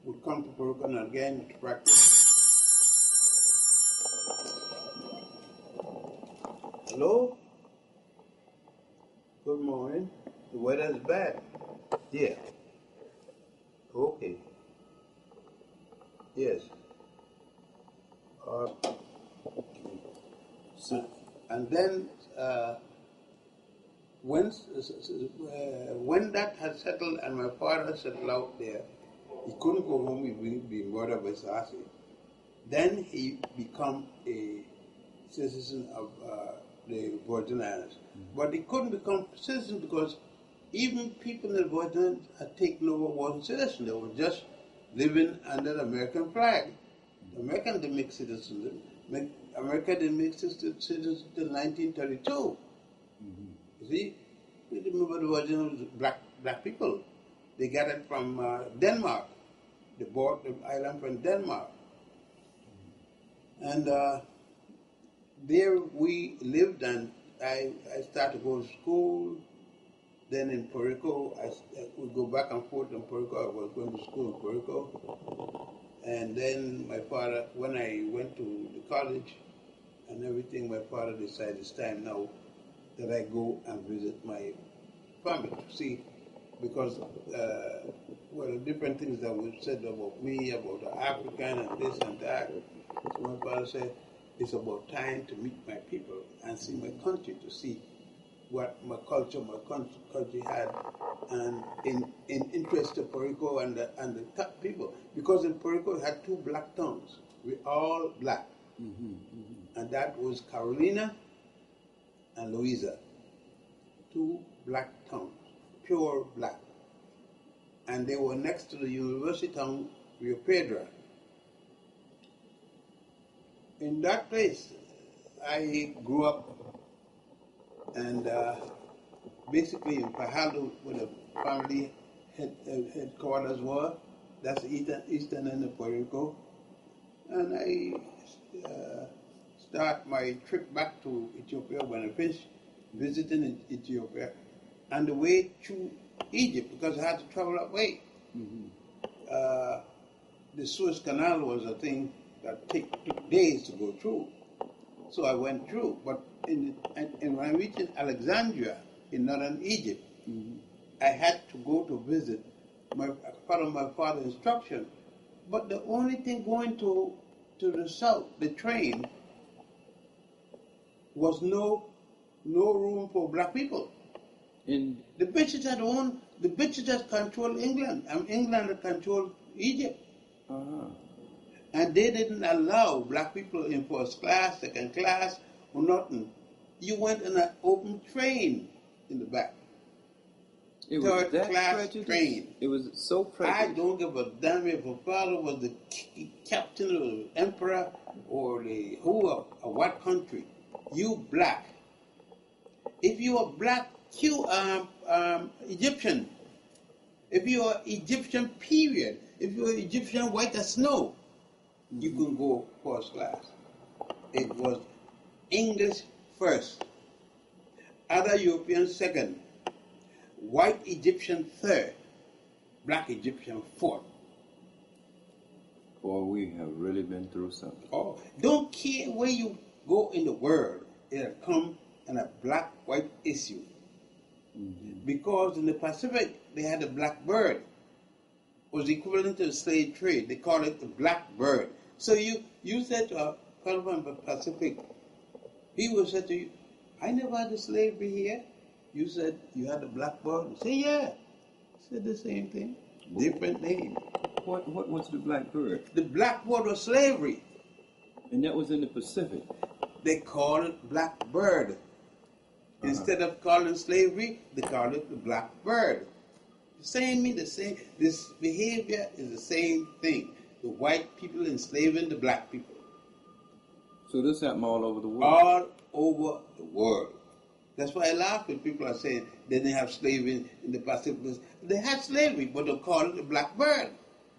would come to Puerto Rico and again to practice. Hello? Good morning. The weather is bad. Yeah. Okay. Yes. And then when that had settled and my father settled out there, he couldn't go home, he be murdered by Selassie. Then he become a citizen of the Virgin Islands. Mm-hmm. But he couldn't become citizen because even people in the Virgin Islands had taken over wasn't citizens. They were just living under the American flag. Mm-hmm. The Americans didn't make citizens. America didn't make citizens until 1932. Mm-hmm. You see, you remember the Virgin Islands, black people. They got it from Denmark. They bought the island from Denmark. Mm-hmm. And there we lived, and I started to go to school. Then in Puerto Rico, I would go back and forth in Puerto Rico. I was going to school in Puerto Rico. And then my father, when I went to the college and everything, my father decided it's time now that I go and visit my family to see, because, different things that were said about me, about the African and this and that. So my father said, it's about time to meet my people and see my country, to see what my country had, and in interest to Puerto Rico and the top people. Because in Puerto Rico, it had two black towns. We all black. Mm-hmm, mm-hmm. And that was Carolina and Louisa. Two black towns, pure black. And they were next to the university town, Rio Piedra. In that place, I grew up, and basically in Fajardo, where the family headquarters were. That's the eastern end of Puerto Rico. And I start my trip back to Ethiopia when I finished visiting in Ethiopia, and the way through Egypt, because I had to travel that way. Mm-hmm. The Suez Canal was a thing that took days to go through. So I went through. But when I reached Alexandria in northern Egypt, mm-hmm. I had to go to visit, follow my father's instruction. But the only thing going to the south, the train, was no room for black people. The British had owned The British just controlled England, and England had controlled Egypt. Uh-huh. And they didn't allow black people in first class, second class, or nothing. You went in an open train in the back. It was Third that class prejudiced? train. It was so prejudiced. I don't give a damn if a father was the captain or the emperor or the who of what country. You black. If you are black, you Egyptian. If you are Egyptian, period. If you are Egyptian white as snow, you can go first class. It was English first, other Europeans second, white Egyptian third, black Egyptian fourth. Boy, we have really been through something. Oh, don't care where you go in the world, it'll come in a black-white issue. Mm-hmm. Because in the Pacific, they had a black bird. It was equivalent to the slave trade. They called it the black bird. So you said to a fellow from the Pacific, he would say to you, I never had a slavery here. You said you had a black bird. You say, yeah. I said the same thing. Different name. What was the black bird? The black bird was slavery. And that was in the Pacific. They called it black bird. Instead of calling slavery, they called it the black bird. The same, this behavior is the same thing. The white people enslaving the black people. So this happened all over the world? All over the world. That's why I laugh when people are saying they didn't have slavery in the Pacific. They had slavery, but they called it the black bird.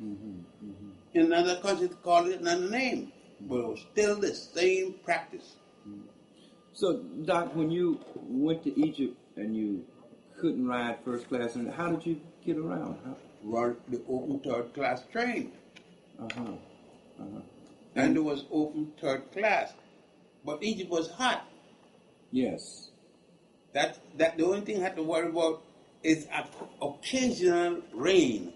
Mm-hmm, mm-hmm. In another country, they called it another name. But it was still the same practice. Mm-hmm. So, Doc, when you went to Egypt and you couldn't ride first class, and how did you get around? Run the open third class train. Uh-huh. Uh-huh. And there was open third class. But Egypt was hot. Yes. That the only thing I had to worry about is occasional rain.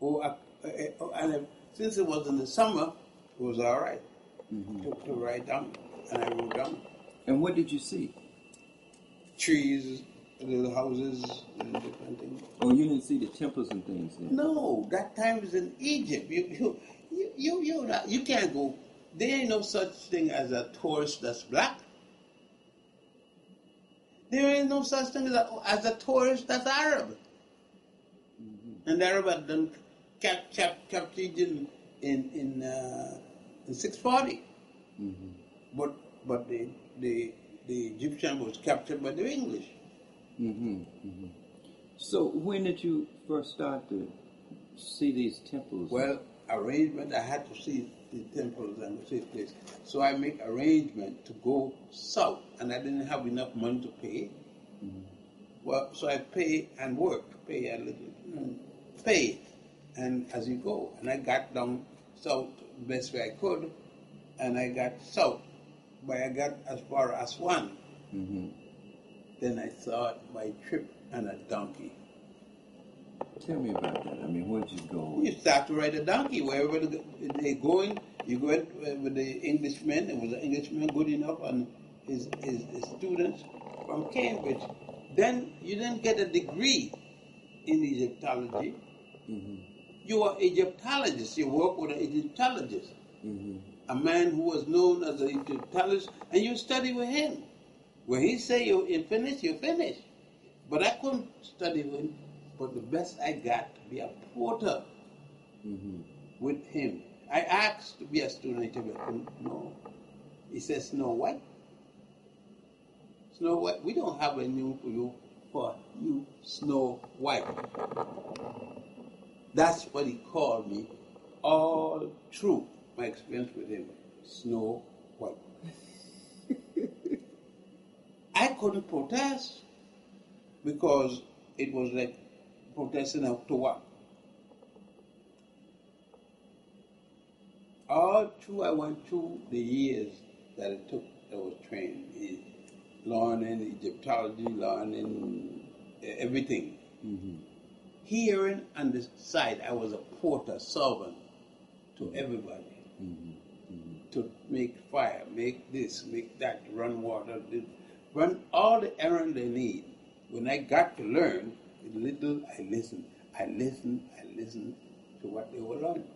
And since it was in the summer, it was all right to ride down. And I rode down. And what did you see? Trees, little houses, and different things. Oh, you didn't see the temples and things then? No, that time was in Egypt. You can't go. There ain't no such thing as a tourist that's black. There ain't no such thing as a tourist that's Arab. Mm-hmm. And the Arab had done captured in 640. Mm-hmm. But the Egyptian was captured by the English. Mm-hmm. Mm-hmm. So when did you first start to see these temples? Well, arrangement, I had to see the temples and the cities. So I make arrangement to go south, and I didn't have enough money to pay. Mm-hmm. Well, so I pay and work, pay a little, pay, and as you go. And I got down south the best way I could, and I got south, but I got as far as one. Mm-hmm. Then I thought my trip and a donkey. Tell me about that. I mean, where'd you go? You start to ride a donkey wherever they're going. You go with the Englishman. It was an Englishman good enough, and his students from Cambridge. Then you didn't get a degree in Egyptology. Mm-hmm. You are Egyptologist. You work with an Egyptologist, a man who was known as an Egyptologist, and you study with him. When he say you finish, you finish. But I couldn't study with him. But the best I got to be a porter with him. I asked to be a student, but I couldn't know. He said, Snow White. Snow White, we don't have a name for you, Snow White. That's what he called me all through my experience with him, Snow White. I couldn't protest because it was like protesting to what? All through I went through the years that it took that was trained, learning Egyptology, learning everything. Mm-hmm. Hearing on the side, I was a porter, servant to everybody. Mm-hmm. To make fire, make this, make that, run water, run all the errands they need. When I got to learn, little, I listened. I listened to what they were learning.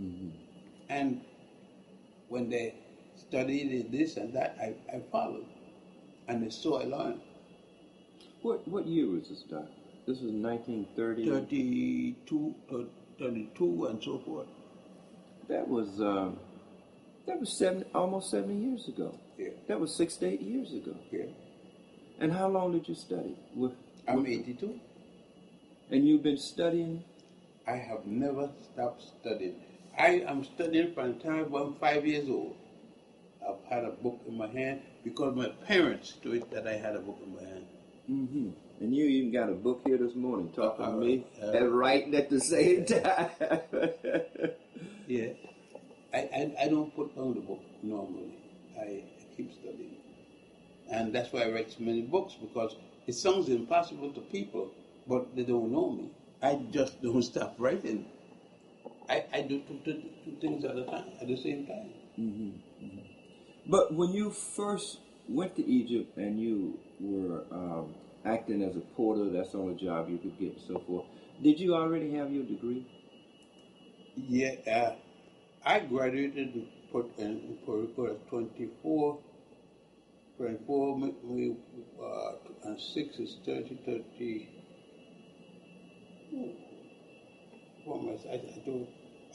Mm-hmm. And when they studied this and that, I followed. And so I learned. What year was this, Doc? This was 1930? 32 and so forth. That was almost 70 years ago. Yeah. That was 6 to 8 years ago. Yeah. And how long did you study? I'm 82. And you've been studying? I have never stopped studying. I am studying from the time I'm 5 years old. I've had a book in my hand because my parents told it that I had a book in my hand. Mm-hmm. And you even got a book here this morning talking to me and writing at the same time. Yeah. I don't put down the book normally. I keep studying. And that's why I write so many books, because it sounds impossible to people, but they don't know me. I just don't stop writing. I do two things at a time, at the same time. Mm-hmm. Mm-hmm. But when you first went to Egypt and you were acting as a porter, that's the only job you could get and so forth, did you already have your degree? Yeah, I graduated in Puerto Rico at 24, and 6 is 30.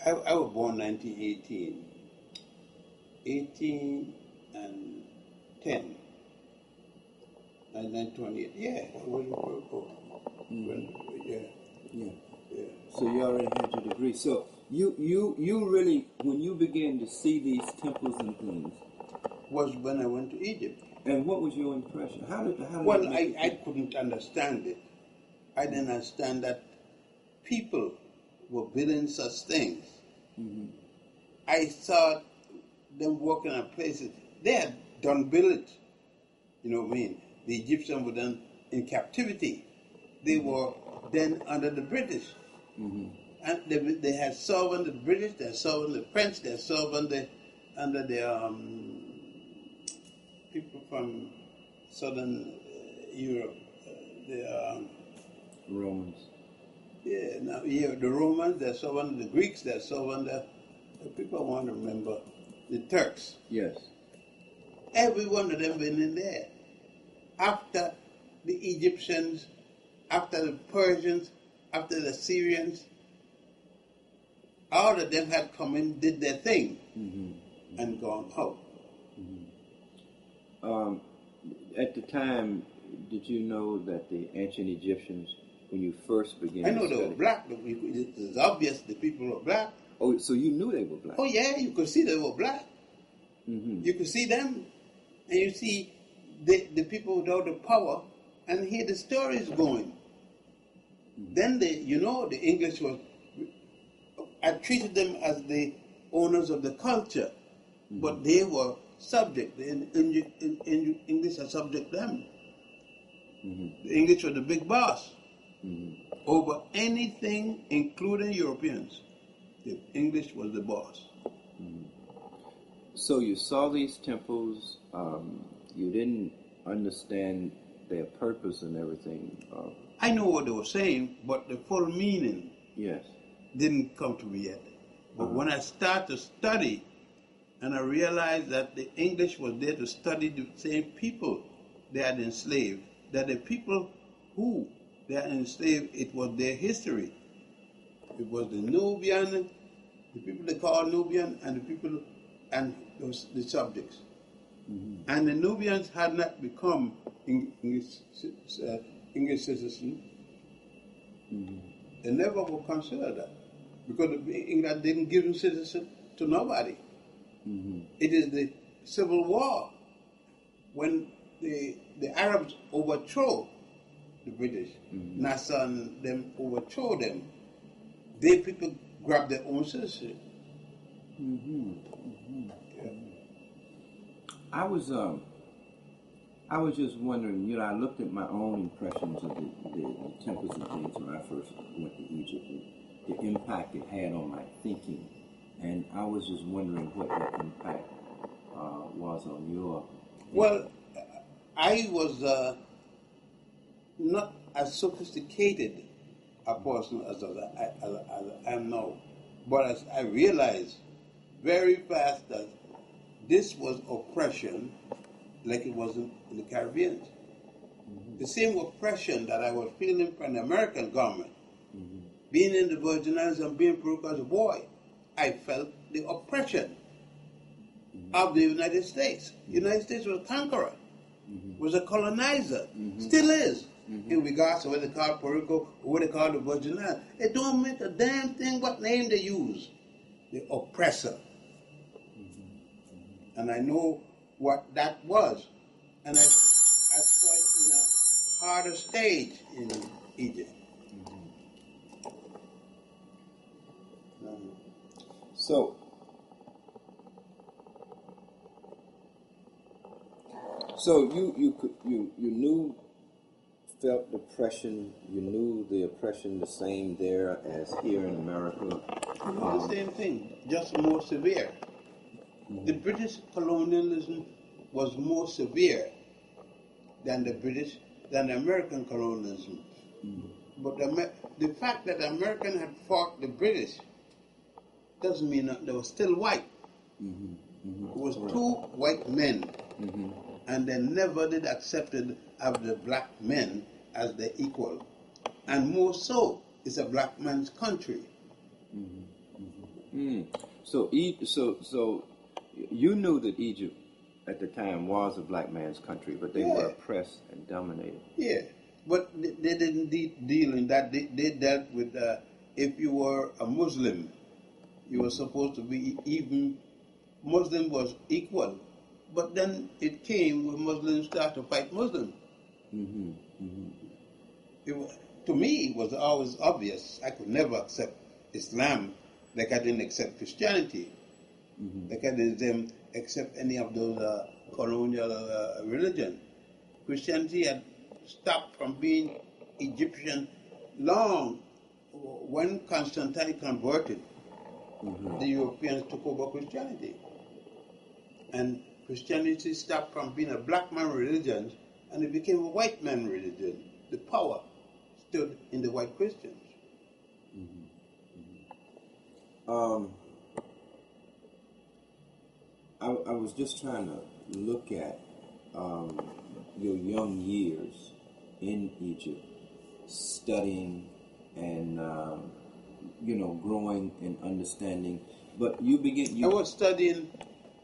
I was born 1918. 18 and 10. 1928. Yeah, I was in Puerto Rico. Yeah. So you already had your degree. So you really, when you began to see these temples and things, was when I went to Egypt. And what was your impression? How did well, I couldn't understand it. I didn't understand that people were building such things. Mm-hmm. I saw them working on places. They had done build it. You know what I mean? The Egyptians were then in captivity. They were then under the British. Mm-hmm. And they had served under the British, they had served under the French, they had served under the people from southern Europe, the Romans. The Romans, they served under the Greeks, they served under the people I want to remember, the Turks. Yes. Every one of them been in there. After the Egyptians, after the Persians, after the Syrians, all of them had come in, did their thing, and gone out. Mm-hmm. At the time, did you know that the ancient Egyptians, when you first began I know to they study, were black. It's obvious the people were black. Oh, so you knew they were black? Oh yeah, you could see they were black. Mm-hmm. You could see them, and you see the people without the power, and hear the stories going. Mm-hmm. Then the English I treated them as the owners of the culture, but they were subject. The English are subject to them. The English were the big boss over anything, including Europeans. The English was the boss. So you saw these temples. You didn't understand their purpose and everything. I know what they were saying, but the full meaning didn't come to me yet. But when I started to study, and I realized that the English was there to study the same people they had enslaved, that the people who they had enslaved, it was their history. It was the Nubian, the people they call Nubian, and the people, and the subjects. And the Nubians had not become English citizens. They never were considered that, because England didn't give them citizenship to nobody. It is the Civil War, when the Arabs overthrow the British, Nasser and them overthrow them. They people grab their own citizenship. Yeah. I was just wondering, I looked at my own impressions of the temples and things when I first went to Egypt, and the impact it had on my thinking. And I was just wondering what that impact was on your... Well, I was as sophisticated a person as I am now. But as I realized very fast that this was oppression like it was in the Caribbean. Mm-hmm. The same oppression that I was feeling from the American government. Mm-hmm. Being in the Virgin Islands and being broke as a boy, I felt the oppression of the United States. The United States was a conqueror, was a colonizer, still is, in regards to what they call Puerto Rico or what they call the Virgin Islands. It don't make a damn thing what name they use, the oppressor. And I know what that was. And I saw it in a harder stage in Egypt. So you knew, felt depression. You knew the oppression the same there as here in America. The same thing, just more severe. The British colonialism was more severe than the American colonialism. But the fact that the American had fought the British doesn't mean that they were still white. It was two white men, and they never did accepted of the black men as their equal. And more so, it's a black man's country. So you knew that Egypt at the time was a black man's country, but they were oppressed and dominated. Yeah, but they didn't deal in that. They dealt with if you were a Muslim, you were supposed to be even. Muslim was equal, but then it came when Muslims started to fight Muslims. To me, it was always obvious. I could never accept Islam like I didn't accept Christianity. Like I didn't accept any of those colonial religion. Christianity had stopped from being Egyptian long when Constantine converted. The Europeans took over Christianity. And Christianity stopped from being a black man religion and it became a white man religion. The power stood in the white Christians. I was just trying to look at your young years in Egypt, studying and growing and understanding. But I was studying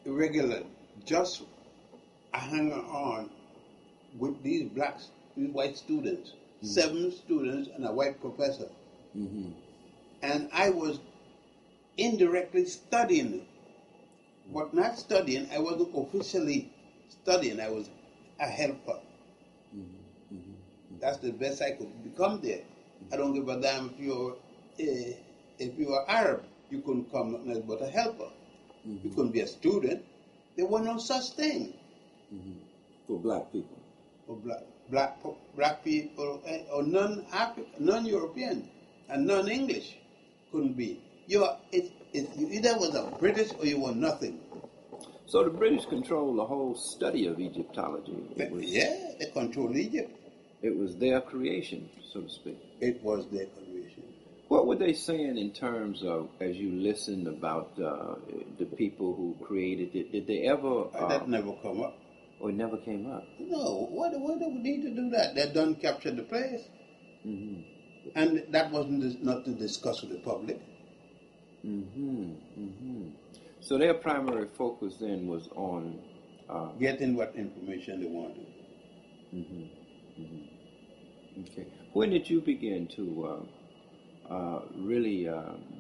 irregular, just hanging on with these white students, 7 students and a white professor. And I was indirectly studying, but not studying. I wasn't officially studying. I was a helper. That's the best I could become there. I don't give a damn if you're Arab, you couldn't come nothing else but a helper. You couldn't be a student. There was no such thing. For black people. For black people or non-African, non-European, and non-English couldn't be. You either was a British or you were nothing. So the British controlled the whole study of Egyptology. They controlled Egypt. It was their creation, so to speak. It was their creation. What were they saying in terms of, as you listened about the people who created it? Did they ever... that never come up. Or it never came up? No. Why do we need to do that? They done captured the place. And that wasn't not to discuss with the public. So their primary focus then was on... getting what information they wanted. Okay. When did you begin to really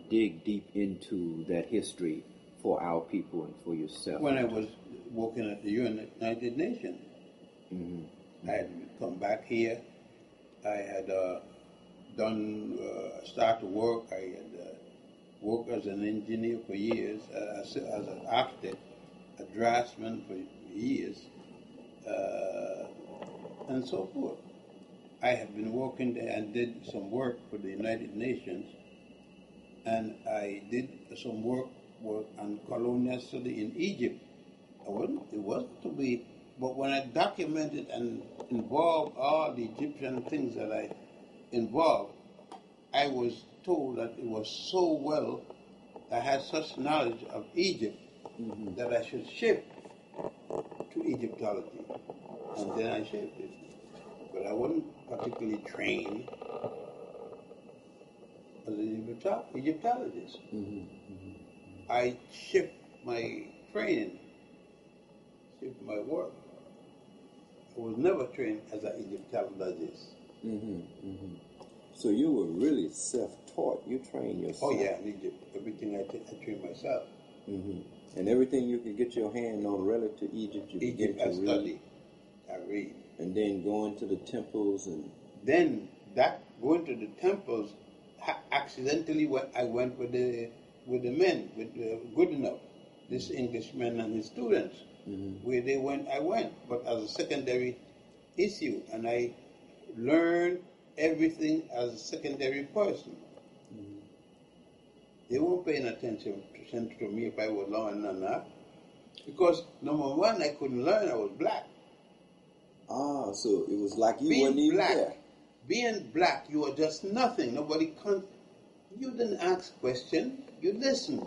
dig deep into that history for our people and for yourself? When I was working at the United Nations. I had come back here. I had start to work. I had worked as an engineer for years, as an architect, a draftsman for years, and so forth. I have been working there and did some work for the United Nations, and I did some work on colonial study in Egypt. It wasn't to be, but when I documented and involved all the Egyptian things that I involved, I was told that it was so well, I had such knowledge of Egypt that I should shift to Egyptology. And then I shifted. But I wasn't particularly trained as an Egyptologist. I shift my training, shift my work. I was never trained as an Egyptologist. So you were really self-taught. You trained yourself. Oh yeah, in Egypt. Everything I trained myself. And everything you could get your hand on relative to Egypt, you began to I read. study. I read. And then going to the temples and... Then that going to the temples, accidentally I went with the men, with good enough, this Englishman and his students. Where they went, I went, but as a secondary issue, and I learned everything as a secondary person. They weren't paying attention to me if I was learning or not, because number one, I couldn't learn. I was black. Ah, so it was like you Being weren't even black, there. Being black, you are just nothing. Nobody can. You didn't ask questions. You listened.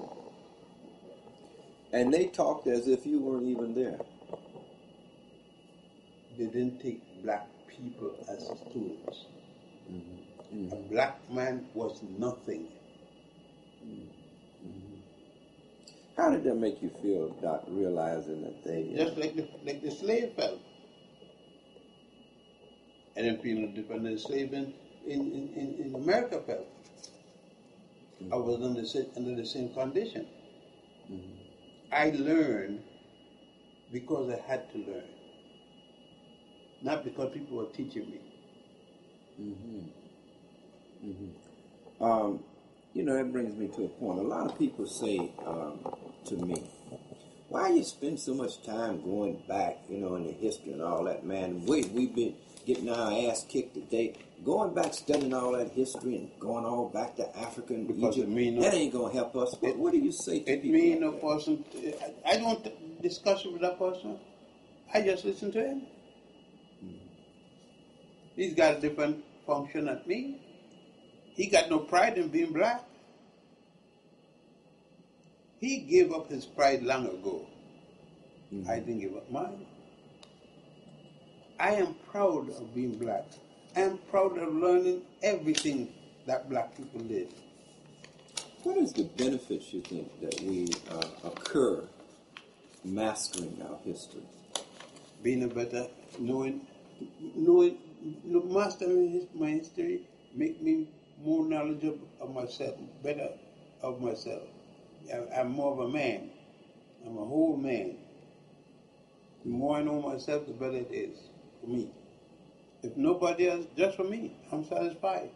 And they talked as if you weren't even there. They didn't take black people as students. A black man was nothing. How did that make you feel, Doc, realizing that they... Just like the slave felt. I didn't feel no different than the slave in America felt. I was under the same condition. I learned because I had to learn, not because people were teaching me. You know, that brings me to a point. A lot of people say to me, why you spend so much time going back, you know, in the history and all that, man? We've been getting our ass kicked today. Going back, studying all that history and going all back to Africa and Because Egypt, that ain't going to help us. What do you say to It people means like a that? person. I don't discuss it with that person. I just listen to him. He's got a different function than me. He got no pride in being black. He gave up his pride long ago. I didn't give up mine. I am proud of being black. I am proud of learning everything that black people did. What is the benefits you think that we occur mastering our history? Being a better, mastering my history make me more knowledgeable of myself, better of myself. I'm more of a man. I'm a whole man. The more I know myself, the better it is for me. If nobody else, just for me, I'm satisfied.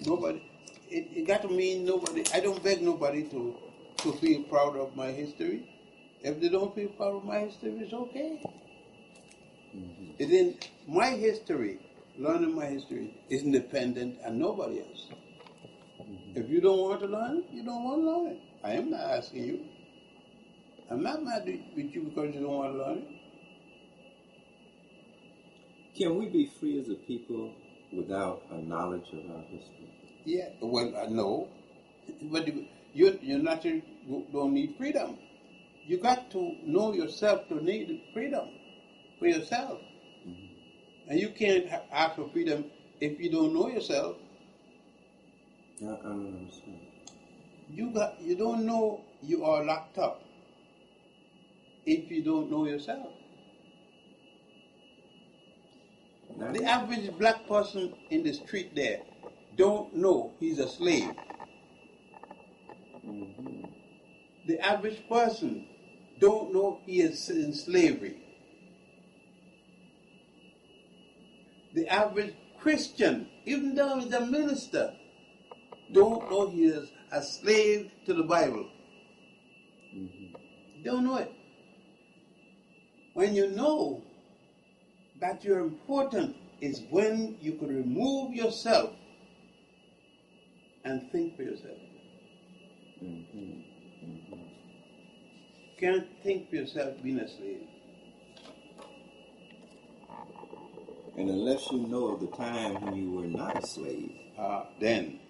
Nobody. It got to mean nobody. I don't beg nobody to feel proud of my history. If they don't feel proud of my history, it's okay. It isn't my history. Learning my history is independent and nobody else. If you don't want to learn it, you don't want to learn it. I am not asking you. I'm not mad with you because you don't want to learn it. Can we be free as a people without a knowledge of our history? Yeah, well, no. But you naturally don't need freedom. You got to know yourself to need freedom for yourself. And you can't ask for freedom if you don't know yourself. I don't understand. You don't know you are locked up if you don't know yourself. Now, The average black person in the street there don't know he's a slave. The average person don't know he is in slavery. The average Christian, even though he's a minister, don't know he is a slave to the Bible. Don't know it. When you know that you're important is when you can remove yourself and think for yourself. Can't think for yourself being a slave. And unless you know of the time when you were not a slave. Then.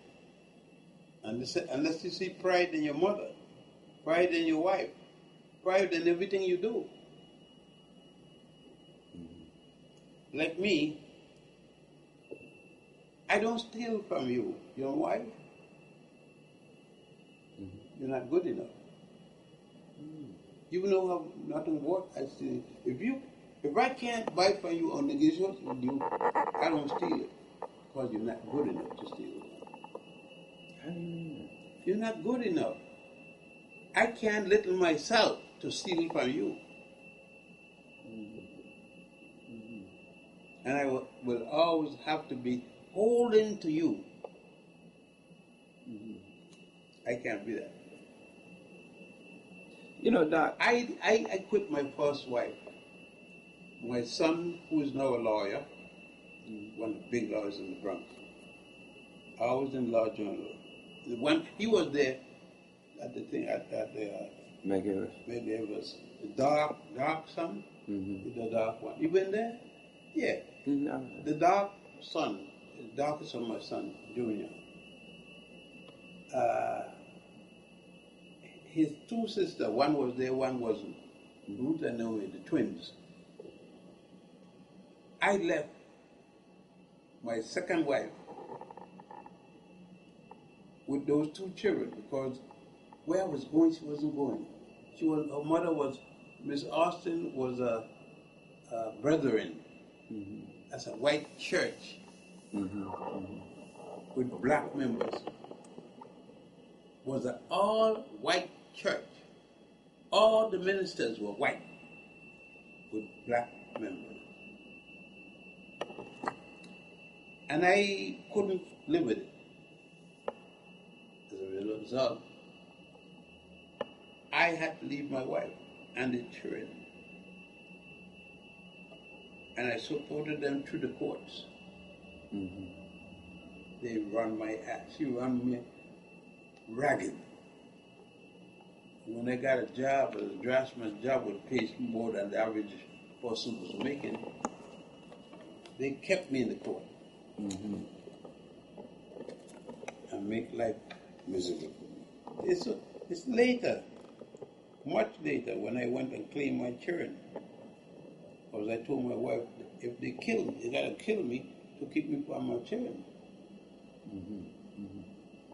Unless you see pride in your mother, pride in your wife, pride in everything you do. Mm-hmm. Like me, I don't steal from you. You know why? Mm-hmm. You're not good enough. Mm. You know how nothing works. I steal. If I can't buy from you on negotiation with you, I don't steal it because you're not good enough to steal it. You're not good enough. I can't little myself to steal from you. Mm-hmm. Mm-hmm. And I will always have to be holding to you. Mm-hmm. I can't be that. You know, Doc. I quit my first wife. My son, who is now a lawyer, one of the big lawyers in the Bronx. I was in Law Journal. He was there at the thing at the Meg Evers. The dark son. Mm-hmm. The dark one. You been there? Yeah. No. The dark son, the darkest of my son, Junior. His two sisters, one was there, one wasn't. Ruth and Naomi, the twins. I left my second wife with those two children because where I was going, she wasn't going. Her mother was, Miss Austin was a brethren. Mm-hmm. That's a white church with black members. Was an all-white church. All the ministers were white with black members. And I couldn't live with it. As a result, I had to leave my wife and the children. And I supported them through the courts. Mm-hmm. They run my ass. She run me ragged. When I got a job, a draftsman's job would pay more than the average person was making, they kept me in the court. Mm-hmm. And make life miserable. It's later, much later, when I went and claimed my children. Because I told my wife, if they kill me, they gotta kill me to keep me from my children. Mm-hmm. Mm-hmm.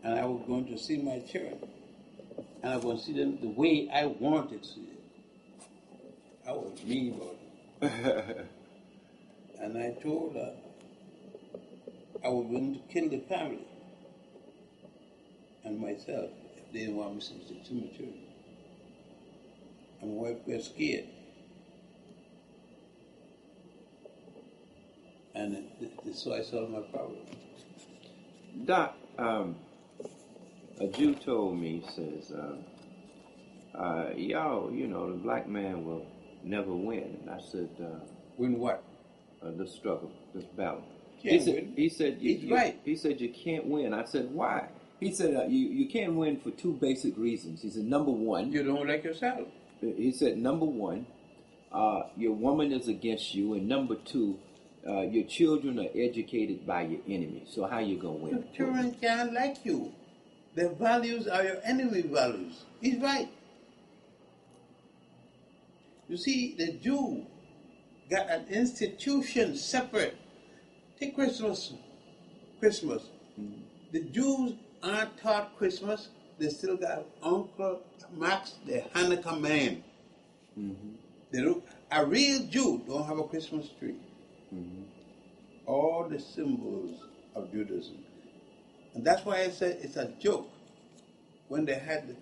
And I was going to see my children. And I was going to see them the way I wanted to see them. I was mean about it. And I told her I was going to kill the family and myself if they didn't want me to see my children. And my wife got scared. And so I solved my problem. Doc, a Jew told me, says, y'all, you know, the black man will never win. And I said, win what? The struggle, this battle. He said, he's right. He said, you can't win. I said, why? He said, you can't win for two basic reasons. He said, number one. You don't like yourself. He said, number one, your woman is against you. And number two, your children are educated by your enemy. So how you going to win? Your children can't like you. Their values are your enemy values. He's right. You see, the Jew got an institution separate. Take Christmas. Mm-hmm. The Jews aren't taught Christmas. They still got Uncle Max, the Hanukkah man. Mm-hmm. A real Jew don't have a Christmas tree. Mm-hmm. All the symbols of Judaism. And that's why I said it's a joke. When they had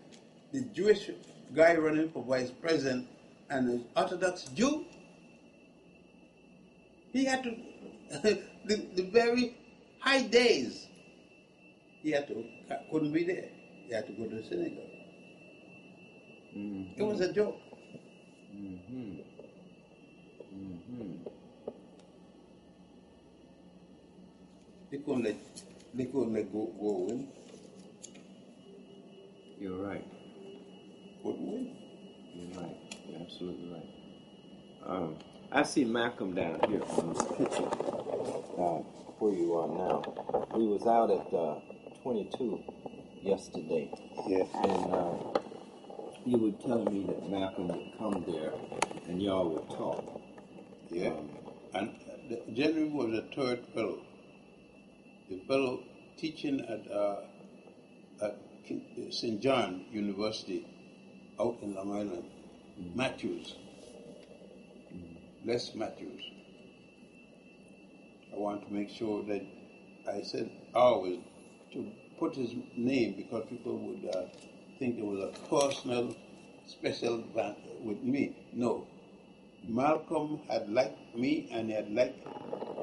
the Jewish guy running for vice president and the Orthodox Jew, he had to, the very high days, he couldn't be there. He had to go to the synagogue. Mm-hmm. It was a joke. Mm-hmm. Mm-hmm. They couldn't let go in. You're right. Couldn't win. You're right. You're absolutely right. I see Malcolm down here on this picture. where you are now. We was out at 22 yesterday, Yeah. and you were telling me that Malcolm would come there, and y'all would talk. Yeah. And the general was a third fellow. The fellow teaching at St. John University out in Long Island, Matthews, Les Matthews. I want to make sure that I said always to put his name because people would think it was a personal, special band with me. No. Malcolm had liked me and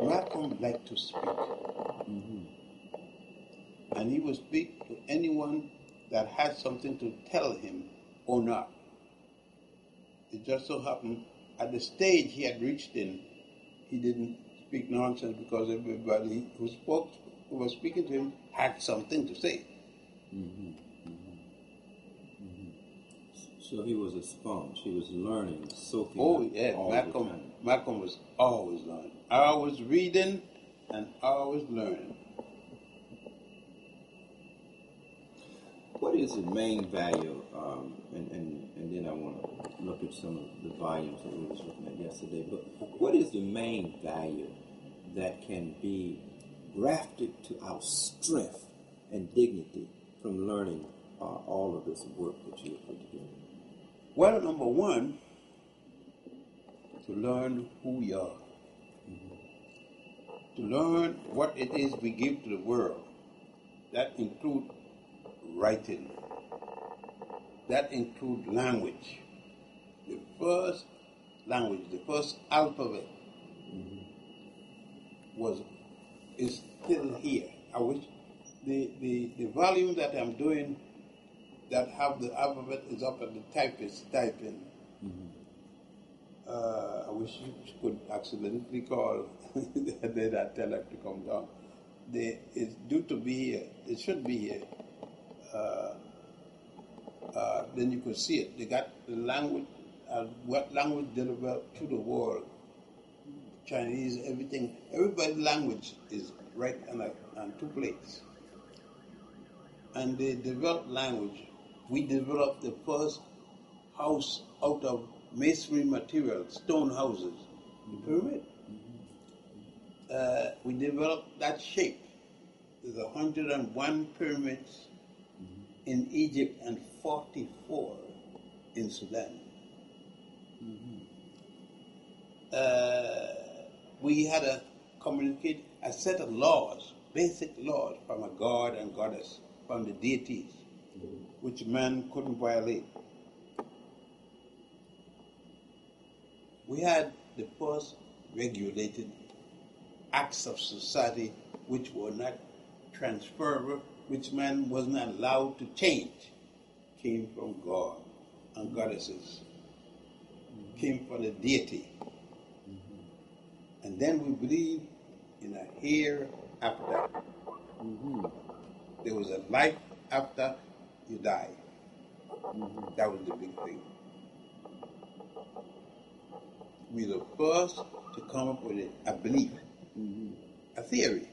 Malcolm liked to speak. And he would speak to anyone that had something to tell him or not. It just so happened at the stage he had reached in, he didn't speak nonsense because everybody who was speaking to him had something to say. So he was a sponge. He was learning, soaking Oh up yeah, all the time. Malcolm was always learning. Always reading and always learning. What is the main value, and then I want to look at some of the volumes that we was looking at yesterday, but what is the main value that can be grafted to our strength and dignity from learning all of this work that you have put together? Well, number one, to learn who we are. To learn what it is we give to the world. That includes writing. That includes language. The first language, the first alphabet is still here. I wish the volume that I'm doing that have the alphabet is up at the typist typing. I wish you could accidentally call then I tell her to come down. It's due to be here. It should be here. Then you could see it. They got the language, what language developed to the world. Chinese, everything. Everybody's language is right on two plates. And they developed language. We developed the first house out of masonry material, stone houses, the pyramid. We developed that shape. There's 101 pyramids in Egypt and 44 in Sudan. We had a set of laws, basic laws from a god and goddess, from the deities, which man couldn't violate. We had the first regulated acts of society which were not transferable, which man was not allowed to change, came from God and goddesses, came from the deity. And then we believe in a hereafter. There was a life after you die. That was the big thing. We were the first to come up with a belief, a theory.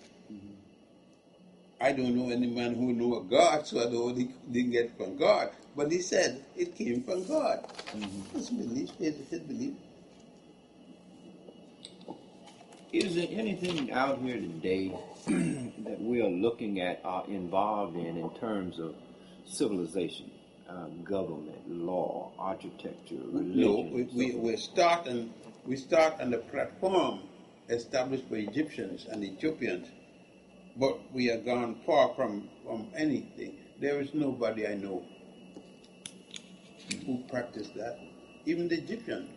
I don't know any man who knew a God, so I don't he didn't get it from God. But he said it came from God. His belief, his belief. Is there anything out here today that we are looking at, are involved in terms of civilization, government, law, architecture, religion? No, we start on the platform established by Egyptians and Ethiopians, but we are gone far from anything. There is nobody I know who practiced that. Even the Egyptians,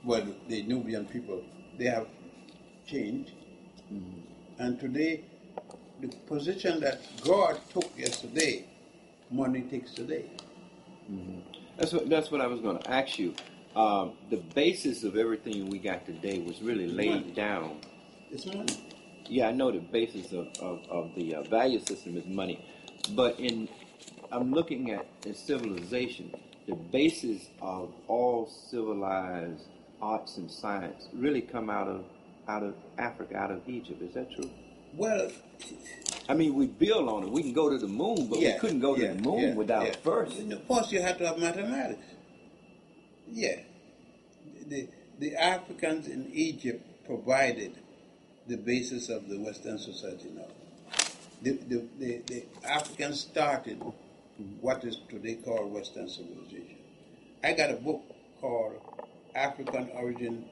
well, the Nubian people, they have changed. And today, the position that God took yesterday, money takes today. That's what I was going to ask you. The basis of everything we got today was really laid down. It's money. Yeah, I know the basis of the value system is money, but I'm looking at in civilization, the basis of all civilized arts and science really come out of out of Africa, out of Egypt. Is that true? Well, I mean, we build on it. We can go to the moon, but we couldn't go to the moon without first. And of course, you have to have mathematics. Yeah. The Africans in Egypt provided the basis of the Western society now. The Africans started what is today called Western civilization. I got a book called African Origin,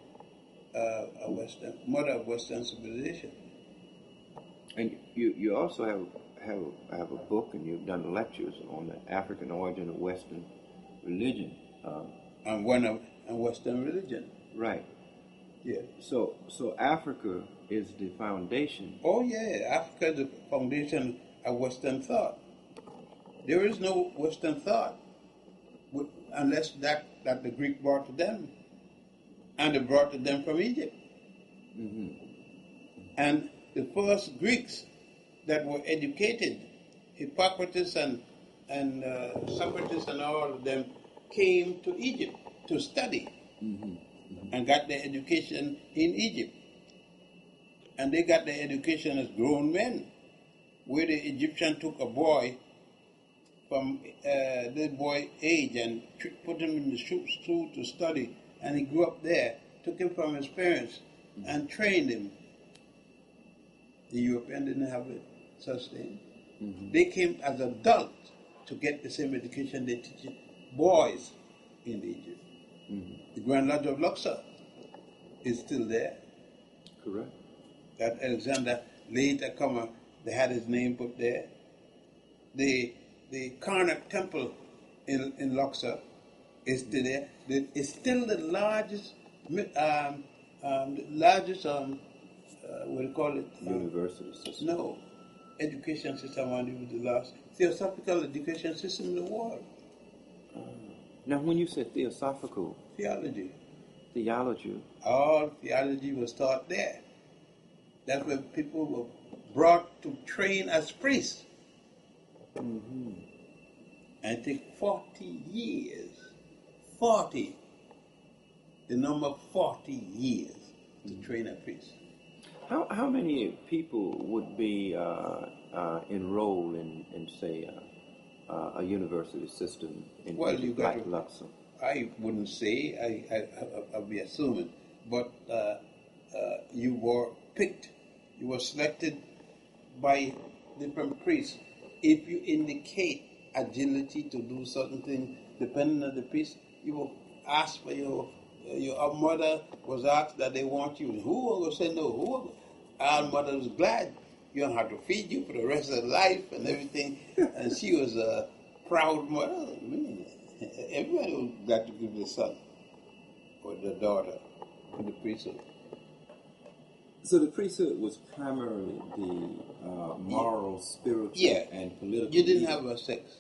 Mother of Western Civilization. And you also have a book, and you've done lectures on the African origin of Western religion. And Western religion. Right. Yeah. So Africa is the foundation. Oh yeah, Africa is the foundation of Western thought. There is no Western thought unless that the Greek brought to them, and they brought to them from Egypt. Mm-hmm. And the first Greeks that were educated, Hippocrates and Socrates and all of them, came to Egypt to study and got their education in Egypt. And they got their education as grown men, where the Egyptian took a boy from the boy age and put him in the school to study, and he grew up there, took him from his parents and trained him. The European didn't have it such thing. They came as adults to get the same education they teach boys in Egypt. The Grand Lodge of Luxor is still there. Correct. That Alexander, later comer, they had his name put there. The Karnak Temple in Luxor is still there. It's still the largest, what do you call it? University system. No, education system, and it was the last theosophical education system in the world. Now, when you said theosophical, Theology. All theology was taught there. That's where people were brought to train as priests. And it took 40 years. 40. The number 40 years to train a priest. How many people would be enrolled in say, a university system in like Luxor? I wouldn't say. I'll be assuming. But you were picked. You were selected by different priests. If you indicate agility to do certain things, depending on the priest, you will ask for your mother was asked that they want you. Who will say no? Our mother was glad. You don't have to feed you for the rest of her life and everything. And she was a proud mother. Everybody got to give the son or the daughter to the priesthood. So the priesthood was primarily the moral, spiritual, and political. You didn't have a sex.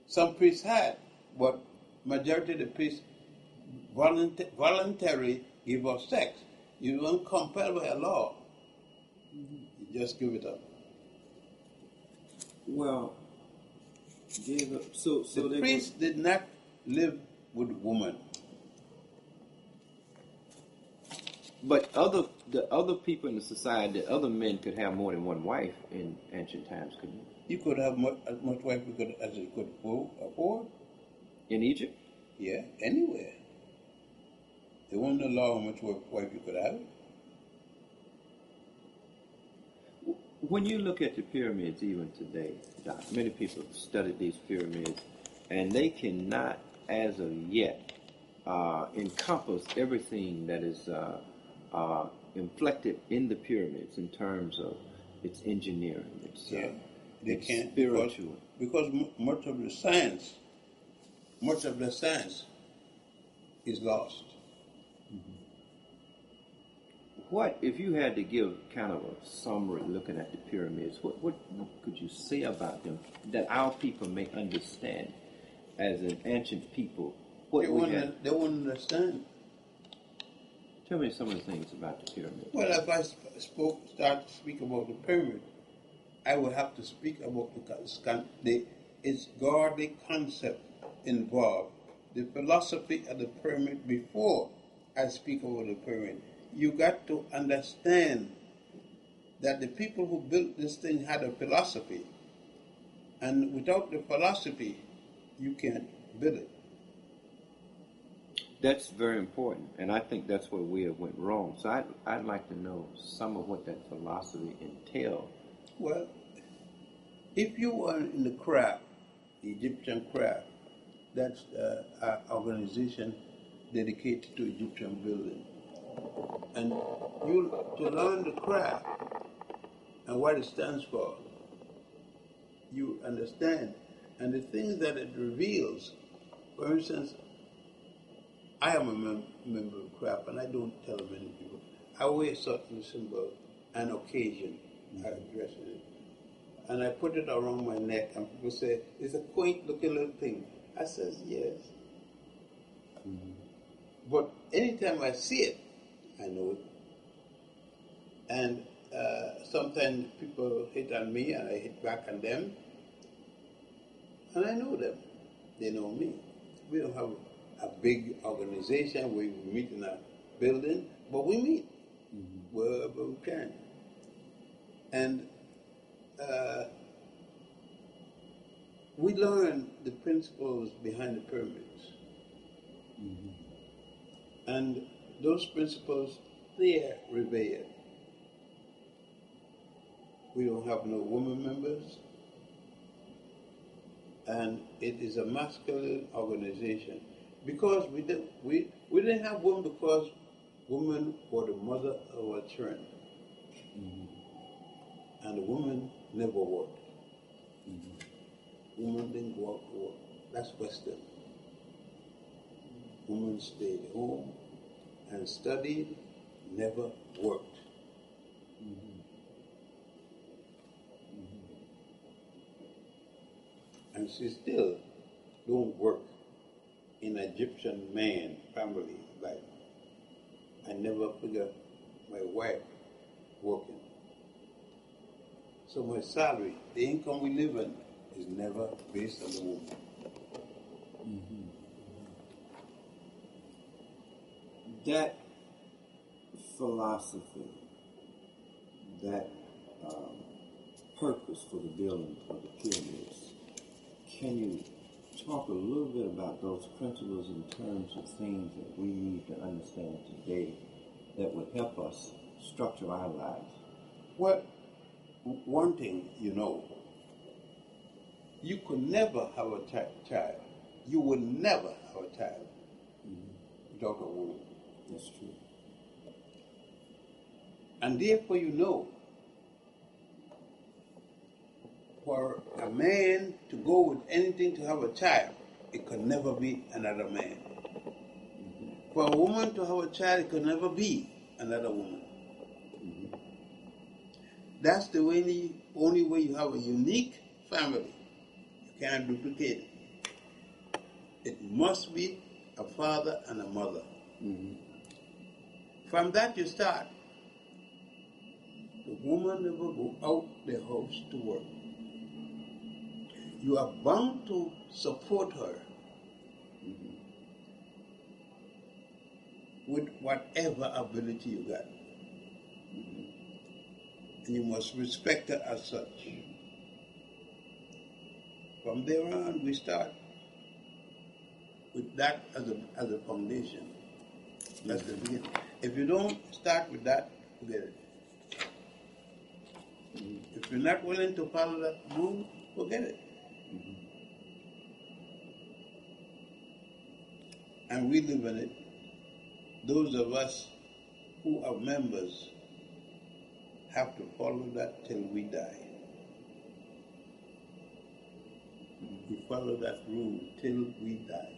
Some priests had, but majority of the priests voluntarily give up sex. You weren't compelled by a law. You just give it up. Well, gave up. So the priests did not live with women. But the other people in the society, the other men could have more than one wife in ancient times, couldn't you? You could have as much wife as you could afford. In Egypt? Yeah, anywhere. There wasn't a law how much wife you could have. When you look at the pyramids even today, Doc, many people have studied these pyramids, and they cannot, as of yet, encompass everything that is inflected in the pyramids in terms of its engineering, they can't spiritual. Because much of the science is lost. What, if you had to give kind of a summary looking at the pyramids, what could you say about them that our people may understand as an ancient people? They wouldn't understand. Tell me some of the things about the pyramid. Well, if I start to speak about the pyramid, I would have to speak about its godly concept involved, the philosophy of the pyramid before I speak about the pyramid. you got to understand that the people who built this thing had a philosophy, and without the philosophy, you can't build it. That's very important, and I think that's where we have went wrong. So I'd like to know some of what that philosophy entailed. Well, if you are in the craft, the Egyptian craft, that's an organization dedicated to Egyptian building. And to learn the craft and what it stands for, you understand. And the things that it reveals, for instance, I am a member of craft, and I don't tell many people. I wear a certain symbol, an occasion, I address it. And I put it around my neck, and people say, it's a quaint looking little thing. I says, yes. Mm-hmm. But anytime I see it, I know it. And sometimes people hit on me, and I hit back on them. And I know them. They know me. We don't have a big organization where we meet in a building, but we meet wherever we can. And we learn the principles behind the pyramids. Mm-hmm. And those principles, they are revered. We don't have no women members. And it is a masculine organization. Because we didn't have women, because women were the mother of our children. Mm-hmm. And the women never worked. Mm-hmm. Women didn't go out to work. That's Western. Women stayed home and studied, never worked. Mm-hmm. Mm-hmm. And she still don't work in Egyptian man family life. I never figure my wife working. So my salary, the income we live in, is never based on the woman. Mm-hmm. That philosophy, that purpose for the building of the pyramids, can you talk a little bit about those principles in terms of things that we need to understand today that would help us structure our lives? Well, one thing you know, you could never have a child. You will never have a child without a woman. That's true. And therefore you know, for a man to go with anything to have a child, it could never be another man. Mm-hmm. For a woman to have a child, it could never be another woman. Mm-hmm. That's the only way you have a unique family. You can't duplicate it. It must be a father and a mother. Mm-hmm. From that you start. The woman never go out the house to work. You are bound to support her with whatever ability you got. And you must respect her as such. From there on, we start with that as a foundation. That's the beginning. If you don't start with that, forget it. If you're not willing to follow that rule, forget it. And we live in it. Those of us who are members have to follow that till we die. We follow that rule till we die.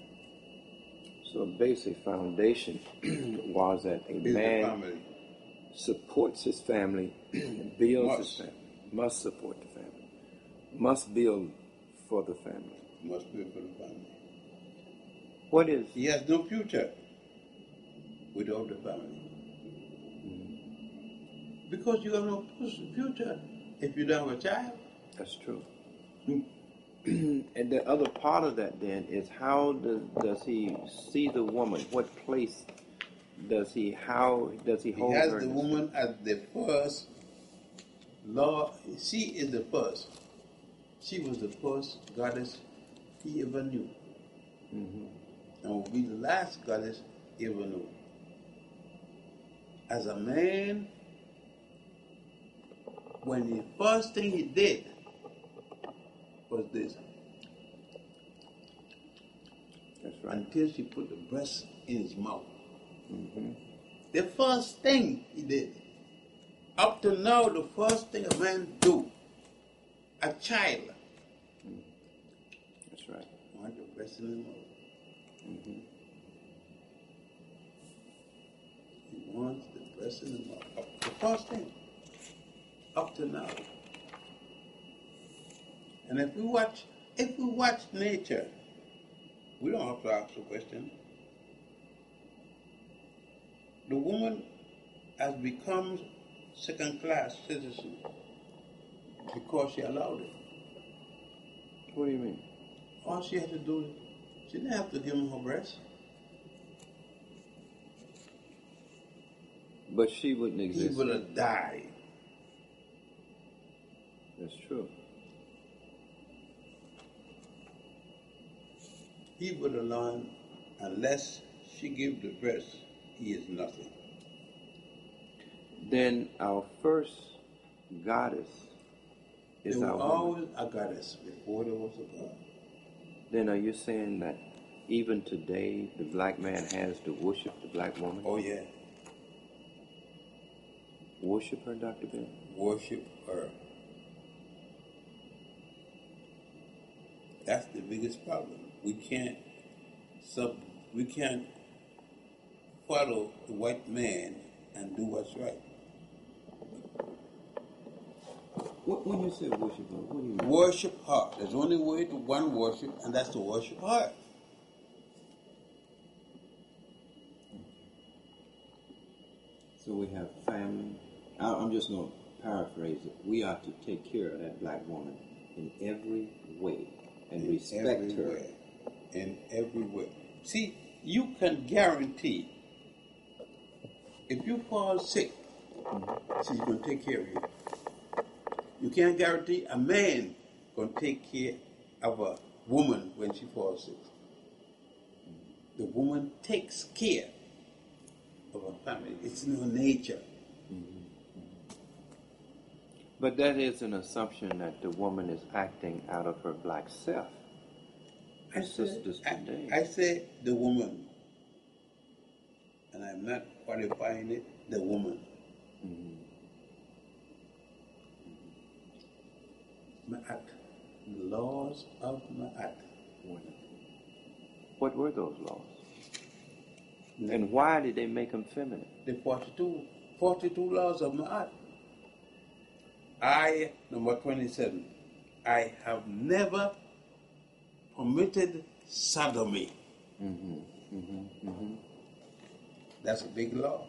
So a basic foundation was that a man supports his family, builds his family, must support the family, must build for the family. Must build for the family. What is? He has no future without the family. Because you have no future if you don't have a child. That's true. And the other part of that then is how does he see the woman? What place How does he He hold has her? the woman as the first law. She is the first. She was the first goddess he ever knew. Mm-hmm. And will be the last goddess he ever knew. As a man, when the first thing he did was this. That's right. Until she put the breast in his mouth. Mm-hmm. The first thing he did. Up to now, the first thing a man do, a child, That's right. want the breast in his mouth. Mm-hmm. He wants the breast in his mouth. The first thing. Up to now. And if we watch nature, we don't have to ask the question. The woman has become second-class citizen because she allowed it. What do you mean? All she had to do, she didn't have to give him her breast. But she wouldn't He exist. would have died. That's true. He would have learned, unless she gave the breast, he is nothing. Then our first goddess is There our was woman. always a goddess before there was a god. Then are you saying that even today the black man has to worship the black woman? Oh yeah, Worship her, Dr. Ben? worship her. That's the biggest problem. We can't follow the white man and do what's right. When you say worship her, what do you mean? Worship her. There's only way to one worship, and that's to worship her. So we have family. I'm just going to paraphrase it. We are to take care of that black woman in every way and respect her. In every way. See, you can guarantee if you fall sick, she's going to take care of you. You can't guarantee a man going to take care of a woman when she falls sick. The woman takes care of her family. It's in her nature. But that is an assumption that the woman is acting out of her black self. I Sisters today. I say the woman, and I'm not qualifying it, the woman. Ma'at, the laws of Ma'at. What were those laws? And why did they make them feminine? The 42 laws of Ma'at. Number 27, I have never permitted sodomy. That's a big law.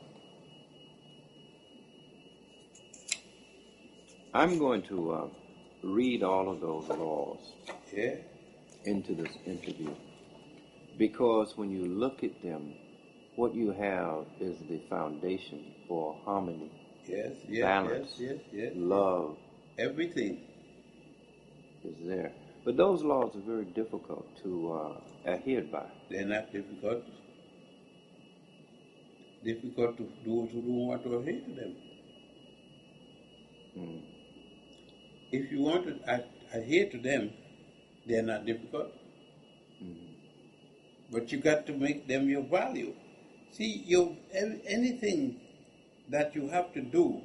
I'm going to read all of those laws Yeah. into this interview because when you look at them, what you have is the foundation for harmony, Yes, balance, yes. love Everything. is there. But those laws are very difficult to adhere by. They're not difficult. Difficult to those who don't want to adhere to them. If you want to adhere to them, they're not difficult. But you got to make them your value. See, anything that you have to do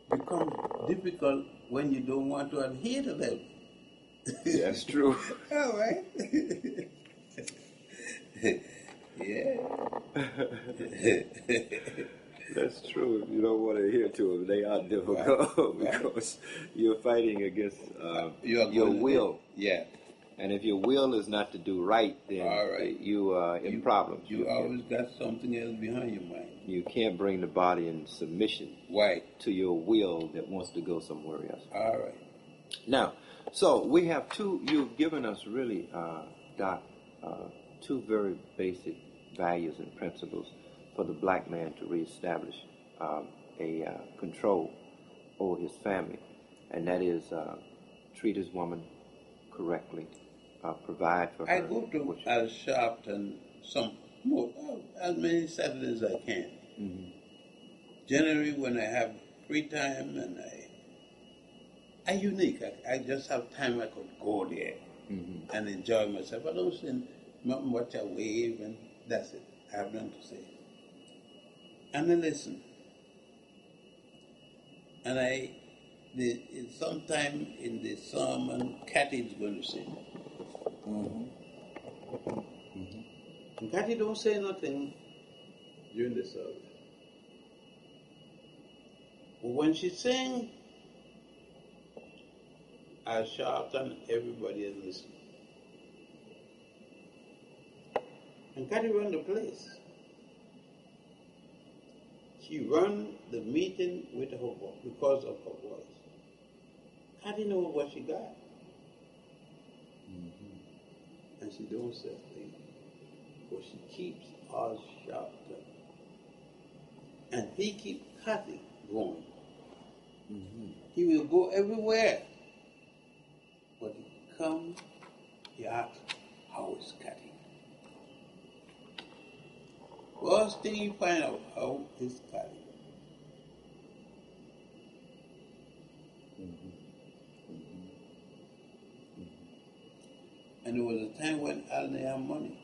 becomes difficult when you don't want to adhere to them. That's true. All right. Yeah. That's true. If you don't want to adhere to them, they are difficult because you're fighting against your will. Yeah. And if your will is not to do right, then you are in problems. You always got something else behind your mind. You can't bring the body in submission to your will that wants to go somewhere else. All right. Now, so we have you've given us really, Doc, two very basic values and principles. for the black man to reestablish a control over his family, and that is treat his woman correctly, provide for her. I go to as Sharpton as many Saturdays as I can. Mm-hmm. Generally, when I have free time and I unique. I just have time I could go there and enjoy myself. I don't send much a wave and that's it. I have nothing to say. And then listen. And sometime in the sermon, Cathy is going to sing. And Cathy don't say nothing during the service. But when she sings, I shout and everybody is listening. And Cathy run the place. She run the meeting with her voice because of her voice. Cathy knows what she got. And she don't say a thing. But she keeps us shouting. And he keeps Cathy going. He will go everywhere. But he comes, he asks, how is Cathy? First thing you find out, how is Cathy? And there was a time when I didn't have money.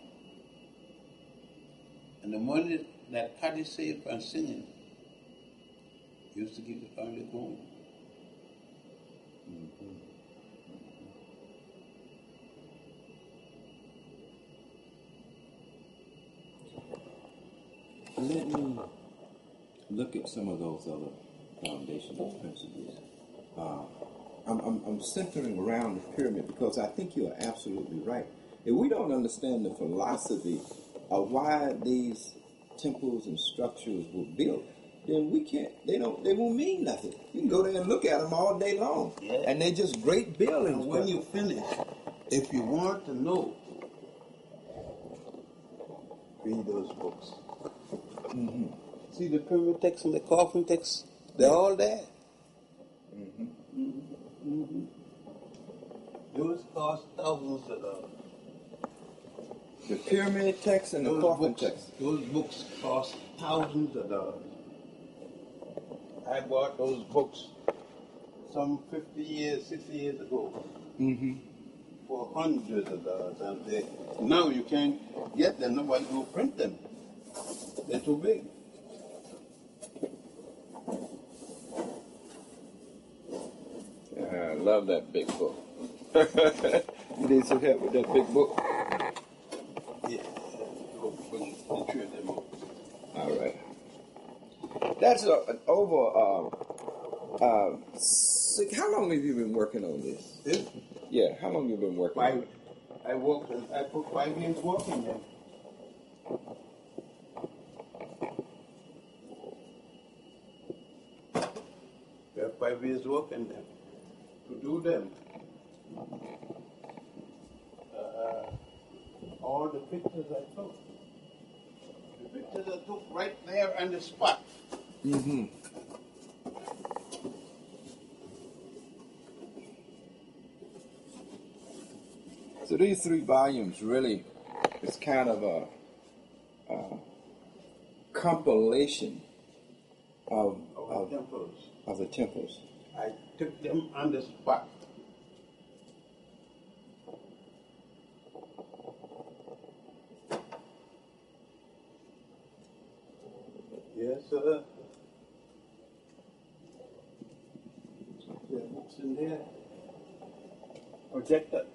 And the money that Cathy saved from singing used to keep the family going. Let me look at some of those other foundational principles. I'm centering around the pyramid because I think you are absolutely right. If we don't understand the philosophy of why these temples and structures were built, then we can't. They won't mean nothing. You can go there and look at them all day long, and they're just great buildings. And when you finish, if you want to know, read those books. See the pyramid text and the coffin text, they're all there. Those cost thousands of dollars. The pyramid text and the coffin text. Those books cost thousands of dollars. I bought those books some 50 years, 60 years ago for hundreds of dollars. And now you can't get them. Nobody will print them. They're too big. I love that big book. You need some help with that big book? Yeah. All right. That's over. How long have you been working on this? This? Yeah. How long have you been working? On it? I put 5 years working there. We have 5 years working there to do them. All the pictures I took. The pictures I took right there on the spot. So these 3 volumes really is kind of a compilation of temples. Of the temples. I took them on the spot. Yes, sir. There are books in there. Projector.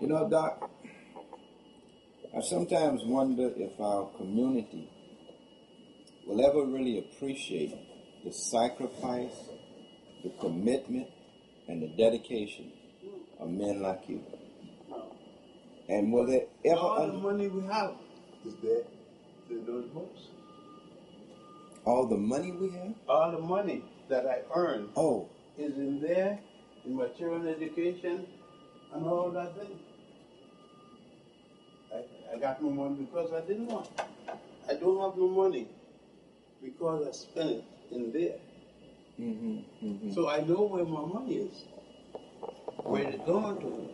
You know, Doc, I sometimes wonder if our community will ever really appreciate the sacrifice, the commitment, and the dedication of men like you. And will they ever... All the money we have is there in those books. All the money we have? All the money that I earn Oh. is in there, in material education, and all that thing. I got no money because I didn't want. I don't have no money because I spent it in there. So I know where my money is, where it's going to.